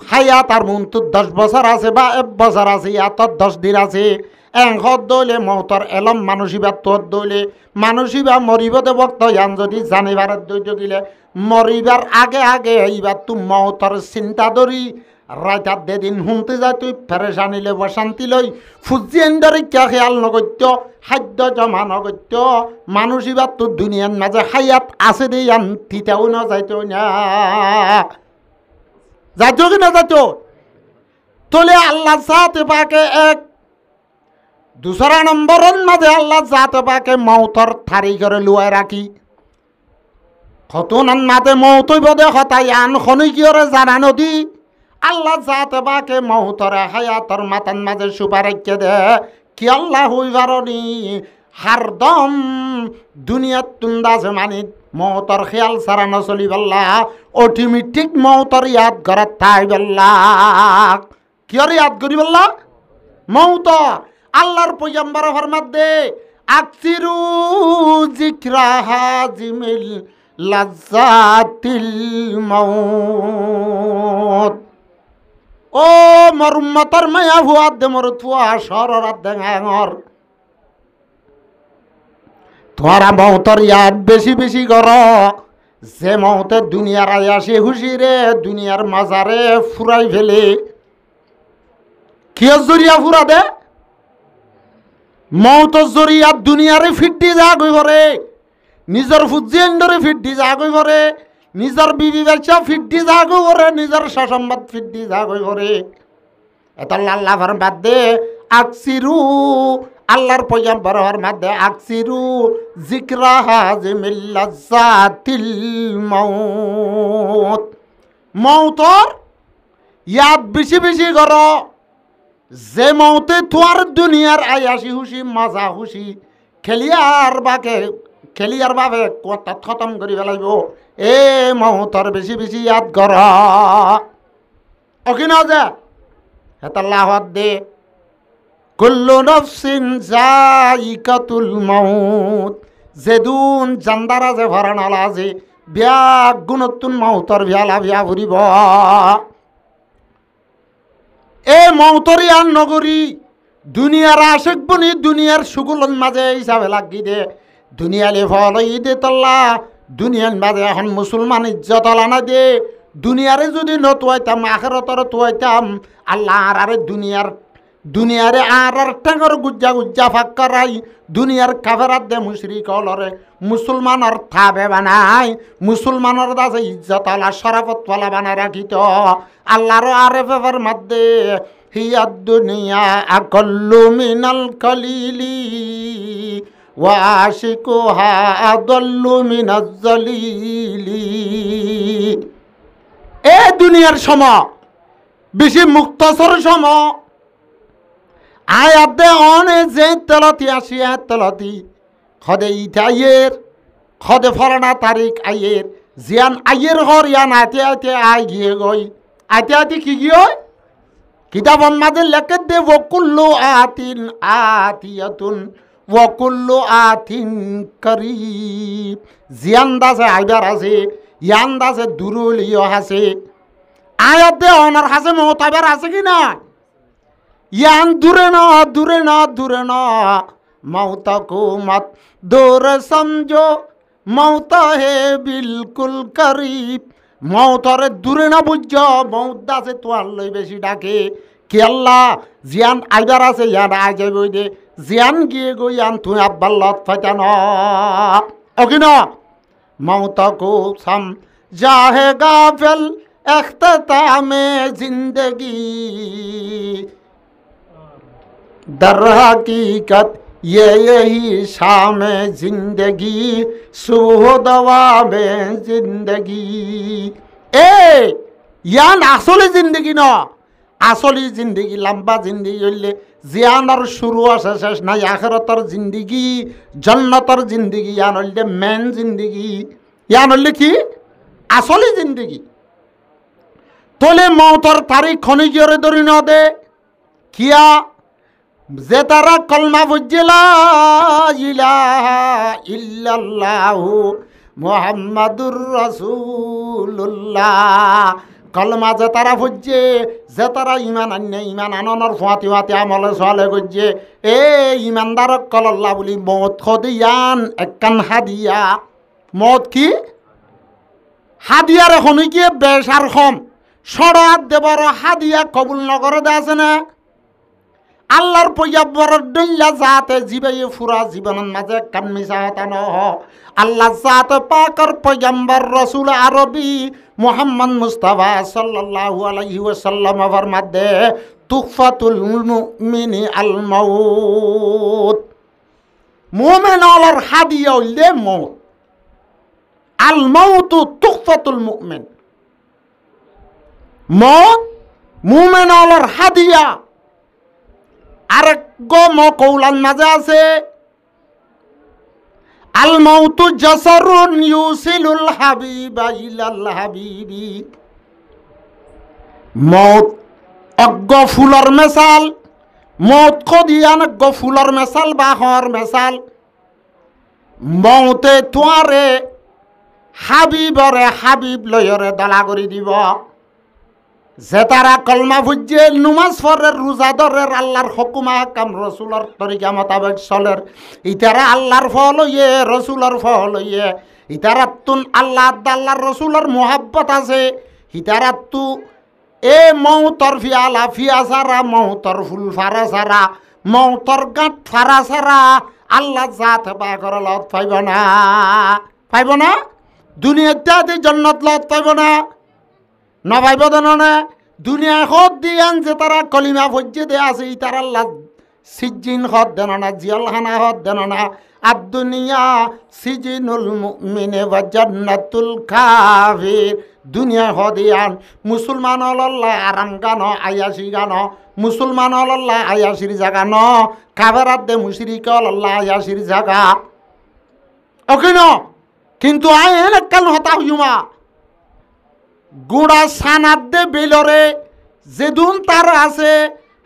Speaker 1: খাইয়া তার মন্তু 10 বছর আছে বা 1 বছর আছে ইয়াত 10 দিন আছে এংহত দইলে মৌতর এলম মানুষিবা তোর দইলে মানুষিবা মরিব দে বক্ত ইয়ান যদি জানিবার দৈর্য গিলে মরিবার আগে আগে এইবার তু মৌতর চিন্তা ধরি রাইতার দেদিন শুনতে যায় তুই ফেরেশানিলে বসান্তি লই ফুজি এন্দরে কিয়া খেয়াল নগত্য খাদ্য জমা নগত্য মানুষিবার তোর দুনিয়ার মাঝে খাইয়াত আছে দে ইয়ান তিতাও না যাইতো না যাইতো কি না যাইতো তোলে আল্লাহ সাথে পাকে এক দুসরা নম্বরের মাঝে আল্লাহ জাতে পাকে মৌতর থারি করে লুয়াই রাখি খতুনান মাতে মৌতই বদে হতাই আন খনিকিয়রে জানা নদী আল্লাহ জাতে পাকে মৌতরে হায়াতর মাতান মাঝে সুপারেকে দে কি আল্লাহ হইবারনি হারদম দুনিয়াত তুন্দাছে মানি মৌতর খেয়াল সারা নচলি বল্লা অটোমেটিক মৌতর ইয়াদ ঘরত থাই বল্লা কিয়র ইয়াদ করি বল্লা মৌতর আল্লাহর পয়গম্বর ফরমাত দে আকসিরু যিকরা হাজিমিল লাজ্জাতিল মাউত ও মোর উম্মতর মায়া হুয়াত দে মোর তুয়া সররাত দে গাঙর তোরা মৌতর ইয়াদ বেশি বেশি কর যে মৌতে দুনিয়ার আয়াসে হুশি রে দুনিয়ার মাজারে ফুরাই ফেলে কিয় জরিয়া ফুরা দে মৌত জরিয়া দুনিয়ারে ফিরতে যা গই করে নিজের ফুজিয়েন্ডরে ফিড্ডি জাগই করে, নিজের বিবি বাচ্চা ফিড্ডি জাগই করে, নিজের সসম্বাদ ফিড্ডি জাগই করে। এটা আল্লাহ ফরমাত দে আকসিরু, আল্লাহর পয়গম্বর ফরমাত দে আকসিরু যিকরা হাজিমিল লাজ্জাতিল মাউত, মৌতর ইয়াদ বেশি বেশি কর, যে মৌতে তোর দুনিয়ার আয়াসি হুসি মজা হুসি খেলিয়ার বাবে কথা খতম করি পেলাইব, এ মৌতর বেশি বেশি ইয়াদ কর। অকি না যে হেতাল্লাহত দে কুল্লু নফসিন যায়িকাতুল মাউত, যেদুন জান্দারা যে ভরানালা যে ব্যাগ গুণতুন মৌতর ভিয়ালা ভিয়া ফুরিব। এ মৌতরি আর নগরী দুনিয়ার আশেক বনি দুনিয়ার সুগুলন মাঝে হিসাবে লাগি দে, দুনিয়ালে ফল দে তল্লা, দুনিয়ার মাঝে এখন মুসলমান ইজ্জত আলানা দে। দুনিয়ারে যদি নতুয়াইতাম আখেরতর তুয়াইতাম, আল্লাহ আরে দুনিয়ারে আর টেঙর গুজ্জা গুজ্জা ফাঁক করাই, দুনিয়ার কাফেরাত দে মুশরিক হলরে মুসলমানের থাবে বানাই, মুসলমানের দাসে ইজ্জত আলা শরাফত ওয়ালা বানাই রাখিত। আল্লাহর আরে ফেফার মধ্যে হিয়াদ দুনিয়া আকল্লু মিনাল কলিলি ওয়া আশিকুহা আদাল্লু মিনাজ জালিলি। এ দুনিয়ার সম বেশি মুক্তসর সম আয়াত দে অনে যে তেলতি আসিয়া তেলতি খদে ইতাইয়ের খদে ফরানা তারিখ আইয়ের জিয়ান আইয়ের হর ইয়ান আতে আতে আই গিয়ে গই আতে আতে কি গিয়ে কিতাবন মাঝে লেখে দে ওকুল্লু আতিন আতিয়াতুন ওকুল্লু আতিন করিব। জিয়ান দাসে আইবার আছে, ইয়ান দাসে দুরুলিও আছে। আয়াত দে অনার হাসে মতাবার আছে কি না? ইয়ান দূরে না দূরে না দূরে না, মৌতা কো মত দূর সমঝো, মৌতা হে বিলকুল করিব। মৌতরে দূরে না বুঝছ, মৌত দাসে তোয়ার লই বেশি ডাকে। কি আল্লাহ জিয়ান আইবার আছে ইয়ান আই যাই বই দে, জিয়ান গিয়ে গো ইয়ান তুই আব্বার লত ফাইতা ন অকিন মৌতা কো সাম জাহে গাফেল এখতামে জিন্দগি, दर हकीकत ये यही शाम जिंदगी सुबह दवा में जिंदगी। ए यान আসলে জিন্দগি ন, আসলে জিন্দগি লম্বা জিন্দগি হইলে জিয়ানোর শুরু আছে শেষ নাই। আখিরাতের জিন্দগি জান্নাতের জিন্দগি ইয়ান হইলে মেন জিন্দগি, ইয়ান হইলে কি আসলে জিন্দগি। তোলে মৌতর তারিখ খনিজরে ধরি ন দে কিয়া যে তারা কলমা বুঝিলা ইলাহা ইল্লাল্লাহু মুহাম্মাদুর রাসূলুল্লাহ, কলমা যে তারা বুঝছে, যে তারা ইমান আনে ইমান আননের ফুয়াতি ফুয়াতি আমলে চলে করছে, এ ইমানদার কল্লা বলি মত খদিয়ান একখান হাদিয়া। মত কি হাদিয়ার এখন কি বেসার কম সরাত দেবর হাদিয়া কবুল নগরে দে আছে না? আল্লাহর পয়গম্বর দইলা জাতে জিবাই ফুরা জীবনের মাঝে কান মিছা হতা ন। আল্লাহ জাতে পাকর পয়গম্বর রাসূল আরবি মুহাম্মদ মুস্তাফা সাল্লাল্লাহু আলাইহি ওয়াসাল্লাম ফরমাত দে তুফাতুল মুমিনি আল মাউত, মুমিন আলার হাদিয়া হইলে মউত। আল মাউত তুফাতুল মুমিন, মউত মুমিন আলার হাদিয়া। আরেক গম কৌলান মাঝে আছে আল মাউতু জাসারুন ইউসিলুল হাবিবা ইলাল হাবিবি। মৌত অজ্ঞ ফুলর মেসাল, মৌত কদিয়ান অজ্ঞ ফুলর মেসাল বা হর মেসাল। মৌতে তোয়ারে হাবিবরে হাবিব লয়রে দলা করে দিব। যে তারা কলমা ফুজে নুমাজ ফরের রোজা ধরের আল্লাহর হুকুমা কাম রসুলের তরিকা মোতাবেক চলের, ইতারা আল্লাহর ফল হইয়ে রসুলের ফল হইয়ে, ইতারাতুন আল্লাহ আল্লাহর রসুলের মোহাব্বত আছে। ইতারাতু এ মৌতর ফিয়ালা ফিয়া সারা, মৌতর ফুল ফারা সারা, মৌতর গাঁট ফারা সারা আল্লাহ জাতে পাকর লত পাইব না, পাইব না। দুনিয়াতে জান্নাত লত পাইব না, না পাইব না। দুনিয়া হদ দিয়ান যে তারা কলিমা ভজ্জে দে আছে তার আল্লাহ সিজিন হদ দেন না, জিয়ালখানা হদ দেন না। আর দুনিয়া সিজিনুল মুমিনে ওয়া জান্নাতুল কাফির। দুনিয়া হদিয়ান মুসলমান আল্লাহ আরাম গান আয়াসি গান, মুসলমান আল্লাহ আয়াসির জায়গা ন, কাফেরাত দে মুশরিক আল্লাহ আয়াসির জায়গা। ওকে ন, কিন্তু আয় কাল হতা হইমা গুড়া সানাদ দে বেলরে যেদুন তার আছে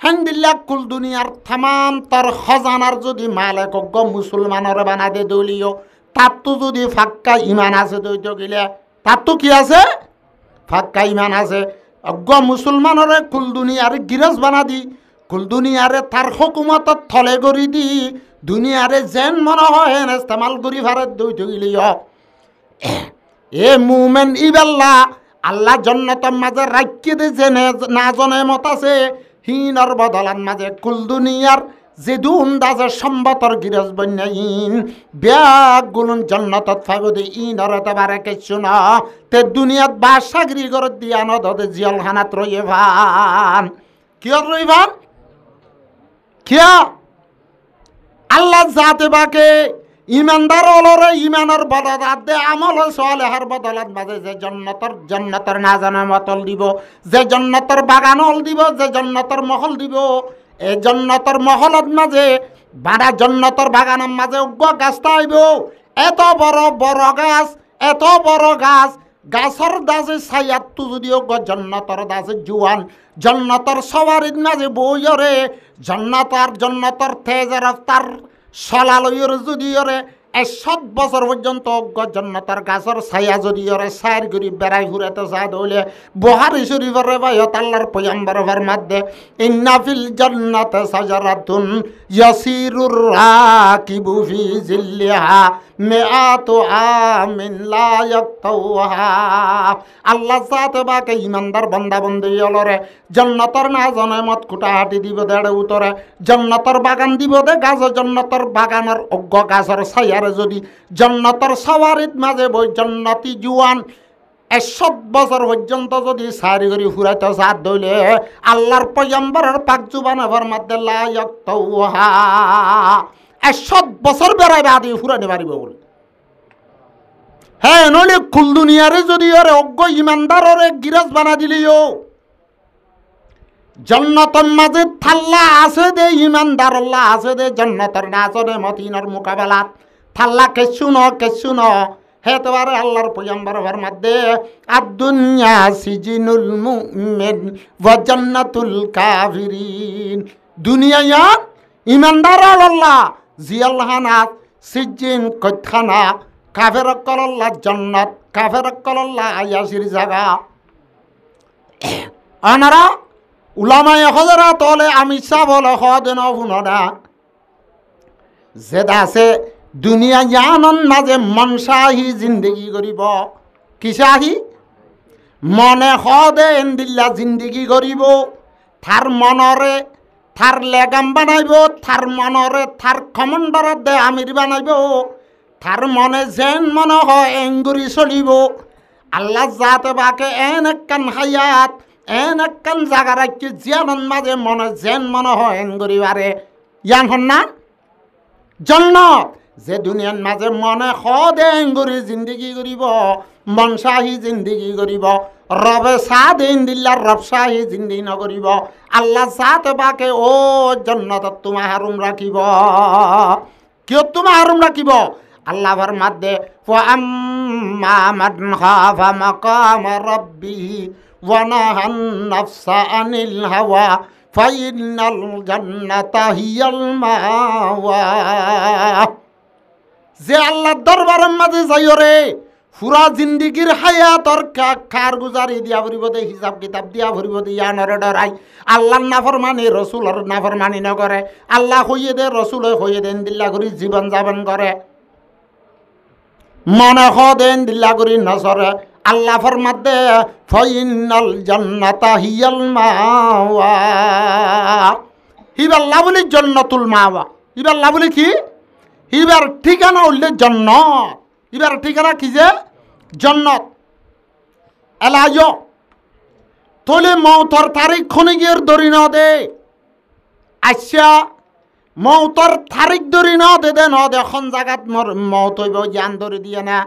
Speaker 1: হ্যান্ডিল্লা কুল দুনিয়ার থামাম তার খজানার যদি মালিক অজ্ঞ মুসলমানের বানা দে দলীয়, তার তো যদি ফাক্কা ইমান আছে দৈত গেলে, তার তো কি আছে ফাক্কা ইমান আছে। অজ্ঞ মুসলমানরে কুল দুনিয়ারে গিরজ বানা দি, কুল দুনিয়ারে তার হুকুমতত থলে করি দি, দুনিয়ারে যেন মনে হয় ইস্তেমাল করি ভারত দৈত গেলিও। এ মুমেন ইবাল্লা আল্লাহ জন্নতর মাঝে রাখিয়ে দে যে না জনে মত আছে হিনর বদলার মাঝে কুল দুনিয়ার যে দুন্দাজের সম্বতর গিরজ বন্যাইন ব্যাগ গুলুন জন্নতত ফাগো দে ইনর এতবারে কিছু না। তে দুনিয়াত বাসাগরি করে দিয়া নদে জিয়াল হানাত রয়ে ভান কিয় রই ভান কিয়া আল্লাহ জাতে বাকে ইমানদার অলরে ইমানের বদলাত দে আমল সালেহার বদলাত মাঝে যে জন্নতর না জানা মতল দিব, যে জন্নতর বাগান হল দিব, যে জন্নতর মহল দিব। এই জন্নতর মহলত মাঝে বাড়া জন্নতর বাগানের মাঝে উগ্র গাছটা আইব, এত বড় বড় গাছ, এত বড় গাছ, গাছর দাসে ছায়াত যদি উগ্র জন্নতর দাসে জুয়ান জন্নতর সবারির মাঝে বইরে জন্নতর তেজের তার সলালয়ের যদি ওরে 100 বছর পর্যন্ত জন্নতর গাছের ছায়া যদি ওরে সাইর করি বেড়াই ঘুরাতে চা দৌলে বুখারী শরীফের বাইত আল্লাহর পয়গম্বরের মধ্যে ইন্না ফিল জান্নাতি সাজারাতুন ইয়াসিরুর রাকিবু ফি জিল্লিহা মিআতু আমিন লা ইয়াক্তাউহা। আল্লাহ জাতে বাকে ইমানদার বান্দা বান্দি অলরে জান্নাতর না জনে মত কুটা হাঁটি দিব দেড়ে উতরে, জান্নাতর বাগান দিব দে গাছ, জান্নাতর বাগানের অজ্ঞ গাছের ছায়ারে যদি জান্নাতর সওয়ারিত মাঝে বই জান্নাতি জুয়ান 100 বছর পর্যন্ত যদি সারি করি ফুরাইতে সাথ দইলে আল্লাহর পয়গম্বরের পাক জুবানে ফরমাতে লা ইয়াক্তাউহা 100 বছর বেড়াইবে আদি ফুরাইতে পারিব বলে। হ্যাঁ নইলে কুল দুনিয়ারে যদি ওরে অজ্ঞ ইমানদাররে গিরাজ বানা দিলিও জন্নতর মাঝে থাল্লা আছে দে ইমানদার আল্লাহ আছে দে জন্নতর নাজরে মতিনার মোকাবেলাত থাল্লা কেছু ন হে তোবারে আল্লাহর পয়গম্বর ফরমাতে আদ-দুনিয়া সিজিনুল মুমিন ওয়া জান্নাতুল কাফিরিন। দুনিয়া ইমানদার আল্লাহ জিয়ালহানা সিজিন কতখানা, কাফের কল্লাহ জান্নাত, কাফের কল্লাহ আয়াসির জায়গা। আনারা উলামায়ে হযরত হলে আমি সাহ হল হদেন অভুননা যেটা আছে দুনিয়া জানন মাঝে মনসাহি জিন্দগি করিব, কিসাহি মনে হদে এন্দিল্লা জিন্দগি করিব, থার মনরে থার লেগাম বানাইব, থার মনরে থার কমান্ডার দে আমির বানাইব, থার মনে যেন মনে হয় এঙ্গুরি চলিব। আল্লাহ জাতে বাকে এন একখান হায়াত এন একখান জায়গা রাখি জিয়ানন মাঝে মনে যেন মনে হয় এঙ্গুরি বারে ইয়ান হন না জন্নত। যে দুনিয়ার মাঝে মনে হদে এঙ্গুরি জিন্দগি করিব, মনসাহি জিন্দগি করিব, রবে সাদ ইন্দিল্লার রবসাহি জিন্দগি নকরিব। আল্লাহ জাতে বাকে ও জন্নত তোমার হারুম রাখিব, কিয় তোমার হারুম রাখিব? আল্লাহ ফরমাতে ফাআম্মা মান খাফা মাকাম রাব্বিহি ওয়া নাহান নাফসা আনিল হাওয়া ফাইনাল জান্নাতা হিয়াল মাওয়া। যে আল্লাহর দরবারের মাঝে যাইও রে পুরা জিন্দিগির হায়াতর কার গুজারি দিয়া ভরিব দে, হিসাব কিতাব দিয়া ভরিব দে, ইয়ানরে ডরাই আল্লাহর নাফরমানি রসুলের নাফরমানি নকরে, আল্লাহ হইয়ে দে রসুল হইয়ে দেন দিল্লা করি জীবন যাপন করে, মনে হদেন দিল্লা করি নসরে। আল্লাহ ফরমাতে ফাইনাল জান্নাতা হিয়াল মাওয়া। হিবাল্লাহ বলি জান্নাতুল মাওয়া, হিবাল্লাহ বলি কি ইবার ঠিকানা উঠলে জন্নত, ইবার ঠিকানা কি যে জন্নত। এলাজ তোলে মৌতর তারিখ খনি গিয়ে ধরি ন দে, আচ্ছা মৌতর তারিখ ধরি ন দে দে ন দে এখন জায়গাত মৌত হইব জ্ঞান ধরে দিয়ে না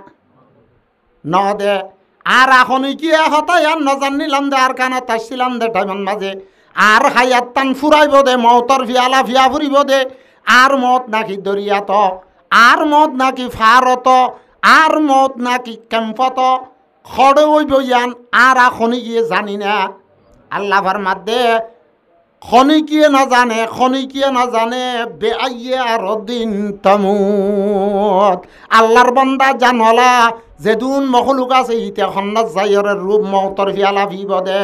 Speaker 1: ন দে। আর এখন কি হতাই আর নজান নিলাম দে আর কানা তাইছিলাম দে টাইমান মাঝে আর হাইয়াত টান ফুরাইব দে মৌতর ফিয়ালা ফিয়া ফুরিব দে। আর মত নাকি দরিয়াত, আর মত নাকি ফারত, আর মত নাকি ক্যাম্পত খড়ে হইব ইয়ান আর খনি গিয়ে জানি না। আল্লাহ ফারমাদে খনি কিয়ে না জানে, খনি কিয়ে না জানে বেআইয়ে আর দিন তামুত। আল্লাহর বান্দা জানলা যেদুন মখলুক আছে ইতে সন্ন্যাস যাইরে রূপ মৌতর ফিয়ালা ফিব দে,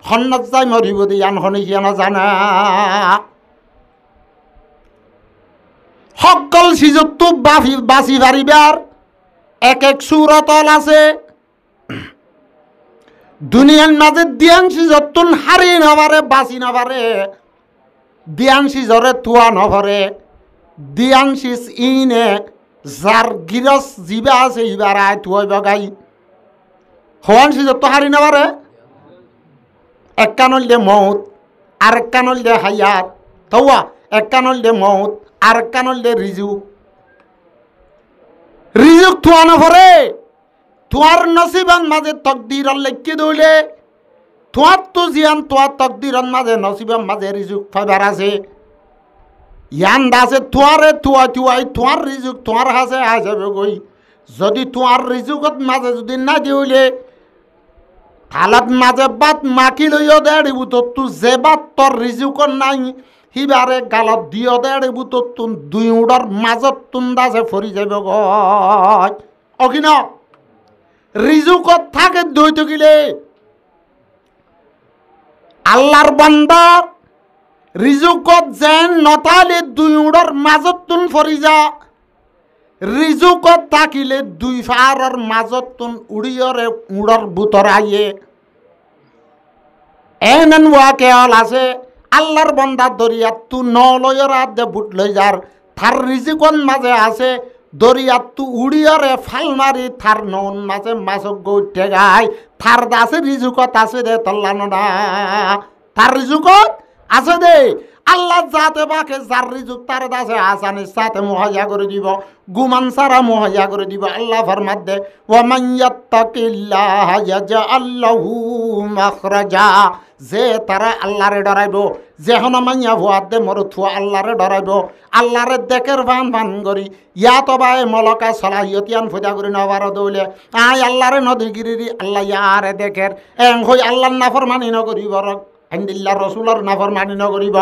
Speaker 1: সন্ন্যাস যাই মরিব দে ইয়ান খনি কিয়ে না জানা। সকল সিজতটো বাঁচি পারিবার এক এক সুরতল আছে। দুনিয়ার মাঝে দিয়ান সিজতুন হারি নবারে বাঁচি নবারে, দিয়ান সিজরে তুয়া নভরে, দিয়ান সিজ ইনে যার গিরস জিবা আছে ইবার আয় তুয়াই বগাই হওয়ান সিজত তো হারি নবারে। এক কানল দে মৌত আর এক কানল দে হায়াত, তৌয়া এক কানল দে মৌত আর এক কানল দে রিজুক। রিজুক তুয়া নভরে, তোয়ার নসিবান মাঝে তকদির লেখকে দৌলে, তোয়ার তো জিয়ান তোয়ার তকদির মাঝে নসিবান মাঝে রিজুক ফাইবার আছে। ইয়ান দাসে তোয়ারে তুয়া তুয়াই তোয়ার রিজুক তোয়ার হাসে আসবে গই। যদি তোয়ার রিজুকত মাঝে যদি না দিউলে থালাত মাঝে বাত মাকি লইও দেড়িব তো যে বাত তোর রিজুকত নাই হিবারে গালত দিও দেড়িব তো দুই উড়ার মাজত তুন দাসে ফরি যাবে গয়। অকিন রিজুকত থাকে দইত গিলে আল্লাহর বান্দা রিজুকত যেন নতালে দুই উড়ার মাজত তুন ফরি যা, রিজুকত থাকিলে দুই ফারার মাজত তুন উড়িয়রে উড়ার বুতর আইয়ে। এমন ওয়াকে অল আছে আল্লাহর বান্দা দরিয়াত তু নলয়র আদে বুট লই যার থার রিজুকত মাঝে আছে দরিয়াত তু উড়িয়রে ফাল মারি থার নন মাঝে মাছক গৌঠে গায় থার দাসে রিজুকত আছে দে তল্লানো না। থার রিজুকত আছে দে আল্লাহ যাতে বাকে যার রিজুক তার দাসে আসানি সাথে মুহাইয়া করে দিব, গুমান সারা মুহাইয়া করে দিব। আল্লাহ ফরমাত দে ওয়া মান ইয়াত্তাকিল্লাহ ইয়াজআল লাহু মাখরাজা। যে তারা আল্লাহরে ডরাইব, যে হন মাইয়া ভুয়াত দে মর থুয়া আল্লাহরে ডরাইব, আল্লাহরে দেখের ভান ভান করি ইয়া তবাই মলকা সলাহিয়তিয়ান ফুজা করি নবার দৌলে আই আল্লাহরে নদীগিরি আল্লাহ ইয়ারে দেখের এং হই আল্লাহর নাফরমানি নকরিব আইন্দিল্লাহ রসুলার নাফরমানি নকরিব।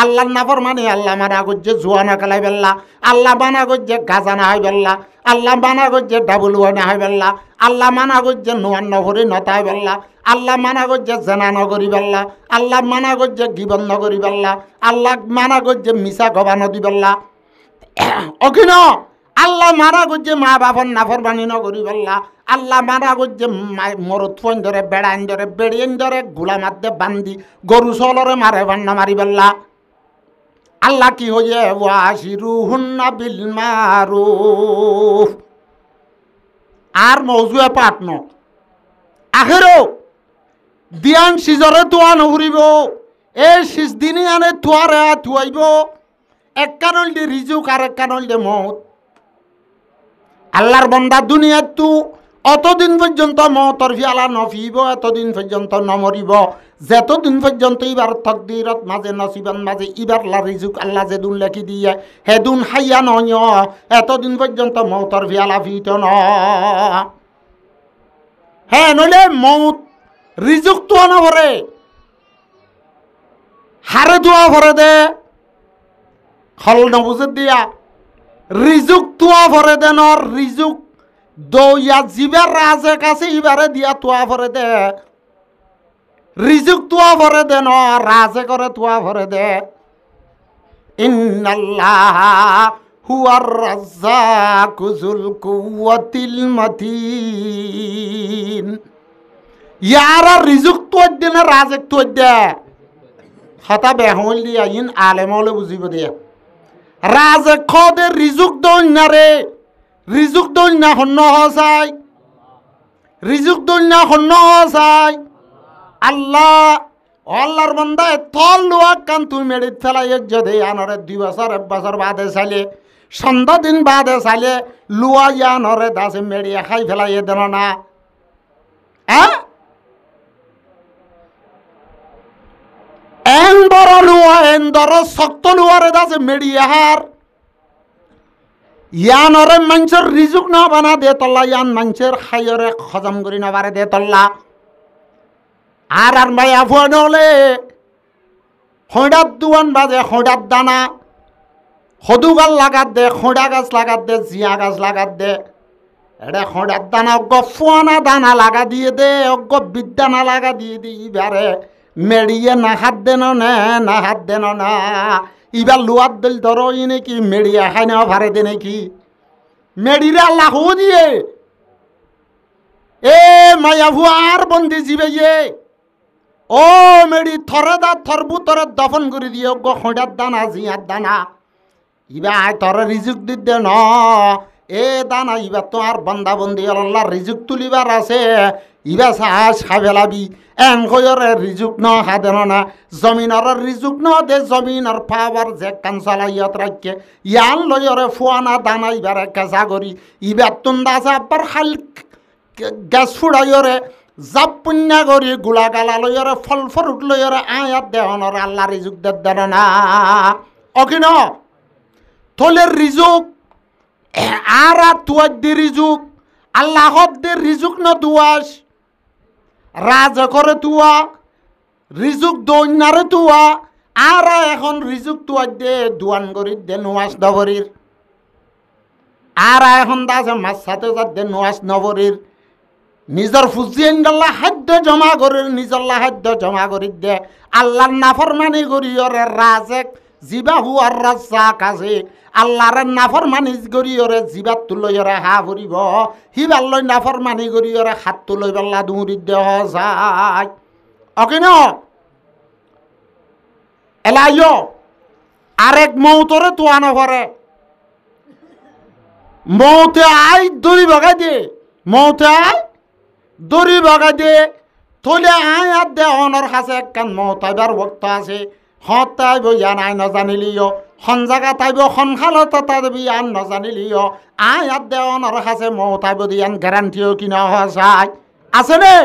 Speaker 1: আল্লাহর নাফরমানি আল্লাহ মানা করছে জুয়া না খেলাই বেল্লা, আল্লাহ মানা করছে গাজা না হয় বেল্লা, আল্লাহ মানা করছে ডাবল ওয়া না হয় বেল্লা, আল্লাহ মানা করছে নোয়ান নভরি নতায় বেল্লা, আল্লাহ মানা করছে জেনা নগরি বেল্লা, আল্লাহ মানা করছে গিবন নগরি বেল্লা, আল্লাহ মানা করছে মিশা গবা নদী বেল্লা। অখিন আল্লাহ মানা করছে মা বাপর নাফরমানি নগরি বেল্লা, আল্লাহ মানা করছে মরত ফোন ধরে বেড়াইন ধরে বেড়িয়েন ধরে গুলা মারতে বান্দি গরু চলরে মারে বান্না মারি বেল্লা। আল্লাহ কি হয়ে ওয়াশিরুহুন্না বিল মারুফ। আর মৌজুয়ে পাটন আখেরও দিয়ান সিজরে তোয়া নহুরিব, এই সিজ দিনই আনে তোয়ারে তুয়াইব। এক কানল দে রিজুক আর এক কানল দে মত। আল্লাহর বান্দা দুনিয়াত তু অতদিন পর্যন্ত মতর ফিয়ালা নফিব, এতদিন পর্যন্ত নমরিব, যেতদিন পর্যন্ত ইবার তকদিরত মাঝে নসিবান মাঝে ইবার লা রিজুক আল্লাহ যেদুন লেখি দিয়ে হেদুন হাইয়া নয়, এতদিন পর্যন্ত মতর ফিয়ালা ফিত ন। হ্যাঁ নইলে মৌত রিজুক তো না ভরে হারে দোয়া ভরে দে হল নবুঝে দিয়া রিজুক তোয়া ভরে দে ন। রিজুক দইয়া জিবার রাজে কাছে ইবারে দিয়া তোয়া ভরে দে, রিজুক তোয়া ভরে দে ন রাজে করে তোয়া ভরে দে। ইন্নাল্লাহ হুয়ার রাজ্জাকু যুল কুওয়াতিল মাতিন। ইয়ারা রিজুক তো দে না রাজেক তো দে। হতা বেহল দিয়া ইন আলেমলে বুঝিব দিয়া রাজে খদে রিজুক দইনা রে রিজুক দইনা হন্ন হসাই রিজুক দইনা হন্ন হসাই আল্লাহ আল্লাহর বান্দা তল লুয়া কান তুই মেডিত ফেলাই যদি আনরে 2 বছর 1 বছর বাদে চাইলে 15 দিন বাদে চাইলে লুয়া ইয়ানরে দাসে মেডিয়া খাই ফেলাই দেন না হ্যাঁ এন্দর লুয়া এন্দর শক্ত লুয়ারে দাসে মেডিয়া হার ইয়ানরে মানুষের রিজুক না বানা দে তল্লা ইয়ান মানুষের খাইরে হজম করি না পারে দে তল্লা আর ভাই আফোয়ান হলে খোঁড়ার দুয়ান বাজে খোঁড়ার দানা সদু গাছ লাগাত দে খোঁড়া গাছ লাগাত দে জিয়া গাছ লাগাত দে এটা খোঁড়ার দানা অজ্ঞ ফুয়ানা দানা লাগা দিয়ে দে অজ্ঞ বিদ্যানা লাগা দিয়ে দি ইবারে মেড়িয়ে না হাত দেন না হাত দেন না ইবার লুয়ার দিল ধরো ই নাকি মেড়িয়ে খাই নেওয়া ভারে দে নাকি মেড়িরে আল্লাহ দিয়ে এ মায়া ভুয়ার বন্দি জিবে ইয়ে ও মেড়ি থরে দা থরবু তরে দফন করে দিয়ে গো খোঁড়ার দানা জিয়ার দানা ইবা আয় তরে রিজুক দি দে ন এ দানা ইবা তো আর বন্দা বন্দি আল্লাহ রিজুক তুলিবার আছে ইবা সাহস খাবেলাবি এন কয়রে রিজুক ন হাদেন না জমিনর রিজুক ন দে জমিনর পাওয়ার যে কান চালাইয়ত রাখে ইয়ান লয়রে ফুয়ানা দানা ইবারে কেঁচা করি ইবার তুন্দা আছে আবার খাল গ্যাস ফুড়াইরে জাপ পুণ্যা করি গোলা গালা লইরে ফল ফরুট লইরে আয়াত দেহনর আল্লাহ রিজুক দেন না অকিন থলের রিজুক আর তুয়ার দি রিজুক আল্লাহর দে রিজুক ন দুয়াস রাজ করে তুয়া রিজুক দৈনারে তুয়া আর এখন রিজুক তুয়ার দে দুয়ান করি দে নোয়াস নবরীর আর এখন দাসে মাছ সাথে দে নোয়াস নবরীর নিজের ফুজিয়াল্লাহ খাদ্য জমা করে নিজের খাদ্য জমা করি দে আল্লাহর নাফরমানি করি ওরে রাজেক জিবা হুয়ার রাজা কাছে আল্লাহর নাফরমানি করি ওরে জিবাত তুলই ওরে হা ফুরিব হিবার লই নাফরমানি করি ওরে হাত তুলই পাল্লা দৌড়ি দেহ যায় অকে ন এলাইও আরেক মৌতরে তোয়া নভরে মৌতে আই দড়ি বাগাই দে মৌতে আই দড়ি বাগাই দে থলে আয় আর দে অনর কাছে একখান মৌতাইবার বক্ত আছে হত তাইব ইয়ান আই নজানিলিও খন জায়গা তাইব খন খালত তাইব ইয়ান নজানিলিও আয় আর দে অনর কাছে মৌতাইব দিয়ান গ্যারান্টিও কিনা হয় আছে নে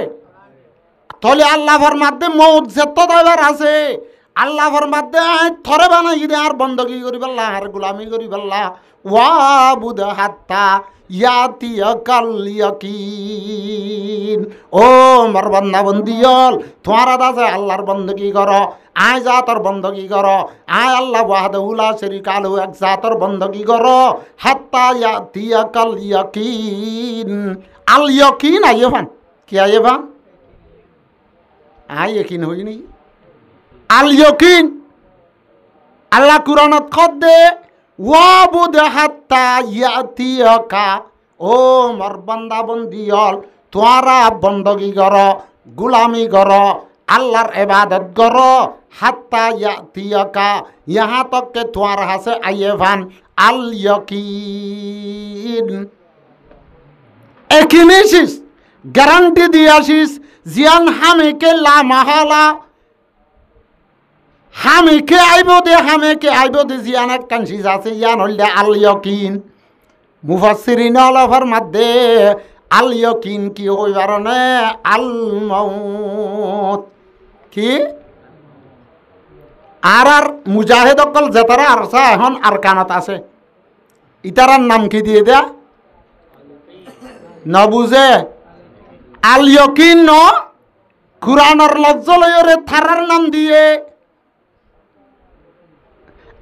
Speaker 1: থলে আল্লাহর মাধ্যমে মৌত যেত তাইবার আছে আল্লাহর মাধ্যমে থরে বানাই দে আর বন্দগি করি পাল্লা আর গোলামি করি পাল্লা ওয়াবুদ হাত্তা ইয়াতিয়াকাল ইয়াকিন ও মোর বান্দা বন্দিয়ল তোমারা দাসে আল্লাহর বন্দগি কর আয় জাতর বন্দগি কর আয় আল্লাহ ওয়াহদাহু লা শারীকা লাহু এক জাতর বন্দগি কর হাত্তা ইয়াতিয়াকাল ইয়াকিন আল ইয়াকিন আইয়ান কি আইয়ান আয় ইয়াকিন হইনি আল ইয়াকিন আল্লাহ কুরআনত খদ্দে ওয়াবুদ হাত্তা ইয়াতিয়াকা ও মোর বান্দা বন্দিয়ল তোরা বন্দগি কর গুলামি কর আল্লাহর ইবাদত কর হাত্তা ইয়াতিয়াকা ইহা তক তোর হাসে আইয়েভান আল ইয়াকিন একিনেছিস গ্যারান্টি দিয়াছিস জিয়ান হামিকে লা মাহালা হামিকে আইব দে হামিকে আইব দে জিয়ান এক কানসিস আছে ইয়ান হইলে আল ইয়াকিন মুফাসসিরিন আলাফার মধ্যে আল ইয়াকিন কি হইবার না আল মাউত কি আর মুজাহিদ অকল যেতারা আরসা এখন আরকানত আছে ইতারার নাম কি দিয়ে দেয়া নবুজে আল ইয়াকিন ন কুরআনের লফজ লয়রে থারার নাম দিয়ে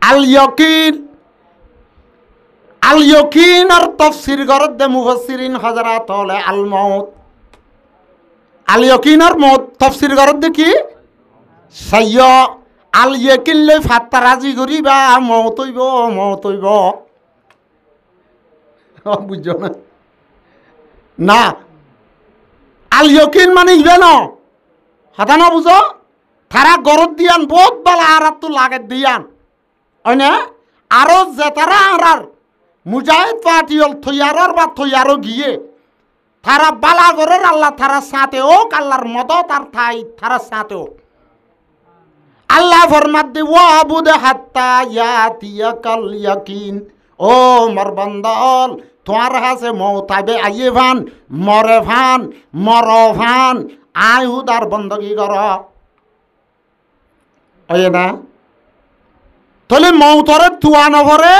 Speaker 1: আল ইয়াকিন আল ইয়াকিন আর তাফসীর গরদ দে মুফাসসিরিন হযরত হলে আল মাউত আল ইয়াকিন আর মউত তাফসীর গরদ দে কি সাইয় আল ইয়াকিন লে ফাত্তারাজি করিবা মউত হইব বুঝছো না না আল ইয়াকিন মানে ইবে ন হাতা না বুঝো থারা গরদ দিয়ান বহুত বালা আর তো লাগে দিয়ান হয় না আরো জেতারা আরার মুজাহিদ পার্টিল থইয়ারর বা থইয়ারও গিয়ে তারা বালাগরের আল্লাহ তারা সাথে হোক আল্লাহর মদত আর ঠাই তারা সাথে হোক আল্লাহ ফরমাত দি ওয়াবুদ হাত্তা ইয়াতিয়াকাল ইয়াকিন ও মোর বান্দাল তোমার কাছে মওত আইবে আইয়ে ভান মরে ভান মর ভান আই হুদার বন্দগি কর ওই না তাহলে মৌতরে তুয়া নভরে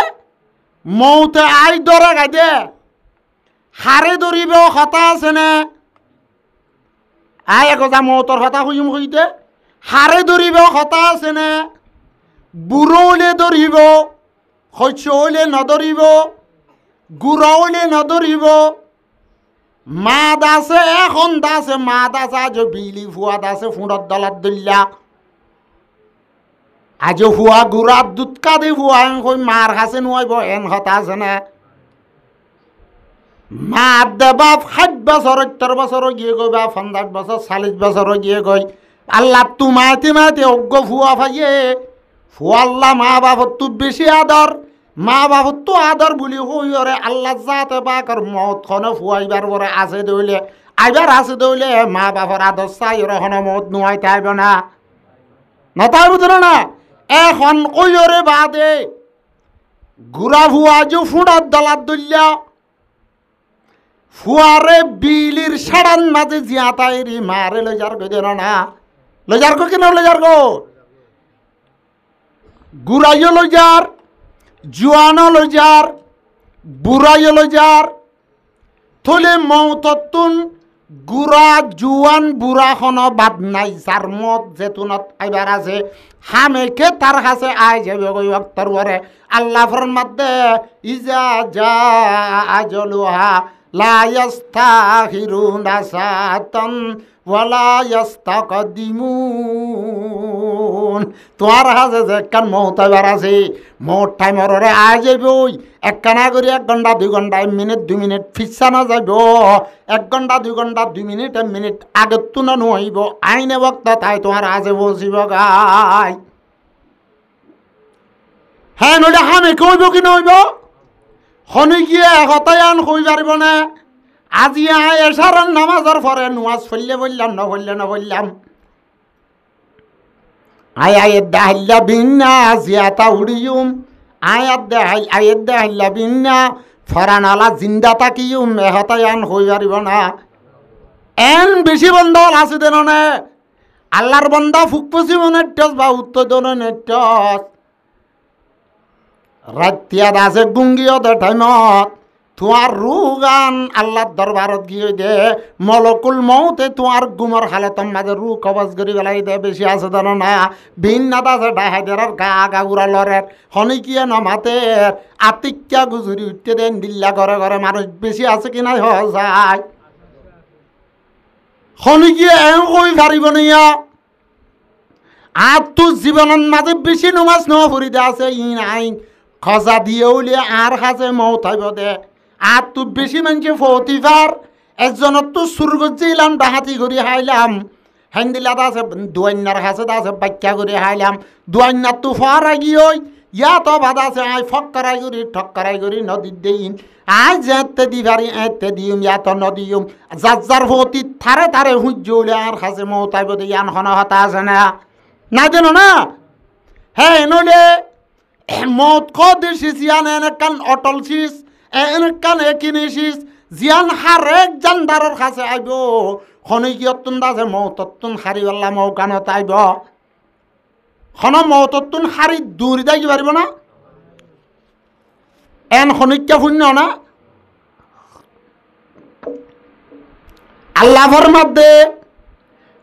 Speaker 1: মৌতে আই দরে গাইদে হারে ধরিব কথা আছে না আই একজা মৌতর কথা হুইম হইতে হারে ধরিব কথা আছে না বুড়ো হলে ধরিব শস্য হলে নধরিব গুড়া হলে নধরিব মাদ আছে এখন দাসে মাদ আছে আজ বিলি ফুয়াদ আছে ফুঁড়ত দলাত দলিয়া আজ হুয়া গুড়াত দুধকা দি হুয়া কই মার হাসে নুয়াইব এন হতা আছে না মার দেবা 60 বছর 70 বছর গিয়ে গই বা 50 বছর 40 বছর গিয়ে গই আল্লাহ তুমাইতে মাইতে অজ্ঞ ফুয়া ফাইয়ে ফুয়াল্লা মা বাপর তু বেশি আদর মা বাপর তো আদর বলি হইরে আল্লাহ যাতে বাকর মত খন ফুয়াইবার পরে আছে দইলে আইবার আছে দইলে মা বাপর আদর চাই রহন মত নুয়াইতে আইব না তাই বুঝল না এখন কইরে বাদে গুড়া ফুয়া যে ফুঁড়ার দলার দলিয়া ফুয়ারে বিলির সাড়ান মাঝে জিয়া তাইরি মারে লইজার গো দেন না লইজার গো কেন লইজার গো গুড়াইও লইজার জুয়ানো লইজার বুড়াইও লইজার থলে মৌততুন গুড়া জুয়ান বুড়া খন বাদ নাই যার মত যেতুনত আইবার আছে হামেকে তার কাছে আই যাবে গই ওয়াক্তর পরে আল্লাহ ফরমাত দে ইজা জা আজলুহা লা ইস্তাখিরুনা সাতান ওয়ালা ইস্তাকদিমুন তোমার কাছে যে কান মৌত আইবার আছে মৌত টাইমরে আই যাবই একখানা করে 1 ঘন্টা 2 ঘন্টা 1 মিনিট 2 মিনিট ফিসানো যাব 1 ঘন্টা 2 ঘন্টা 2 মিনিট 1 মিনিট আগে তুনা নহইব আইনে বক্ত তাই তোমার আজে বসিব গাই হ্যাঁ নইলে হামে কইব কি নইব হনি গিয়ে একতাই আন কই পারিব না আজি আই এশারান নামাজের পরে নামাজ পড়লে বললাম না বললে না বললাম আই দাহিল্লা বিন্না জিয়াতা উড়িয়ুম আয়াত দেহাই আয়াত দেহাইল্লা বিন্না ফরানালা জিন্দা তাকিয়ুম এহতাই আন হই পারিব না এন বেশি বন্ধল আছে দেন নে আল্লাহর বন্ধা ফুকপুসি মনের টস বা উত্তর দনের টস রাতিয়া দাসে গুঙ্গিও দে টাইমত তোমার রুগান আল্লাহর দরবারত গিয়ে দে মলকুল মৌতে তোমার গুমর হালতম মাঝে রু কবজ করি বেলাই দে বেশি আছে দেন না ভিন্ন দাসে ডাহাইদের গা গা উড়া লরের হনিকিয়ে নমাতের আতিক্যা গুজুরি উঠতে দেন দিল্লা ঘরে ঘরে মানুষ বেশি আছে কিনা যায় হনিকিয়ে এম কই পারিব নিয়া আর তো জীবনের মাঝে বেশি নমাজ ন ফুরিতে আছে ই নাই খজা দিয়ে উলিয়ে আর হাজে মৌত হইব দে আর তো বেশি মানুষে ফতিফার একজনত তো সুরগত যাইলাম ডাহাতি করে হাইলাম হেন্দিলাত আছে দুয়ান্নার হাসে আছে বাক্যা করে হাইলাম দুয়ান্নার তো ফারা গিয়ে ইয়া তো বাধা আছে আই ফক্করাই করি ঠক্করাই করি নদীর দেইন আই যেতে দি পারি এতে দিম ইয়া তো নদীম যার যার ফতি থারে থারে সূর্য উলে আর হাসে মৌত হইব দে ইয়ান খন হতা আছে না না যেন না হ্যাঁ নইলে মত কদেশি জিয়ান এনেকান অটল শীষ এনেকান একিনিশিস জিয়ান হারেক জানদারর কাছে আইব খনিকিয়তুন দাসে মৌততুন হারিওয়াল্লা মৌকানত আইব খন মৌততুন হারি দূরি যাই পারিব না এন খনিক্যা শূন্য না আল্লাহ ফরমাতে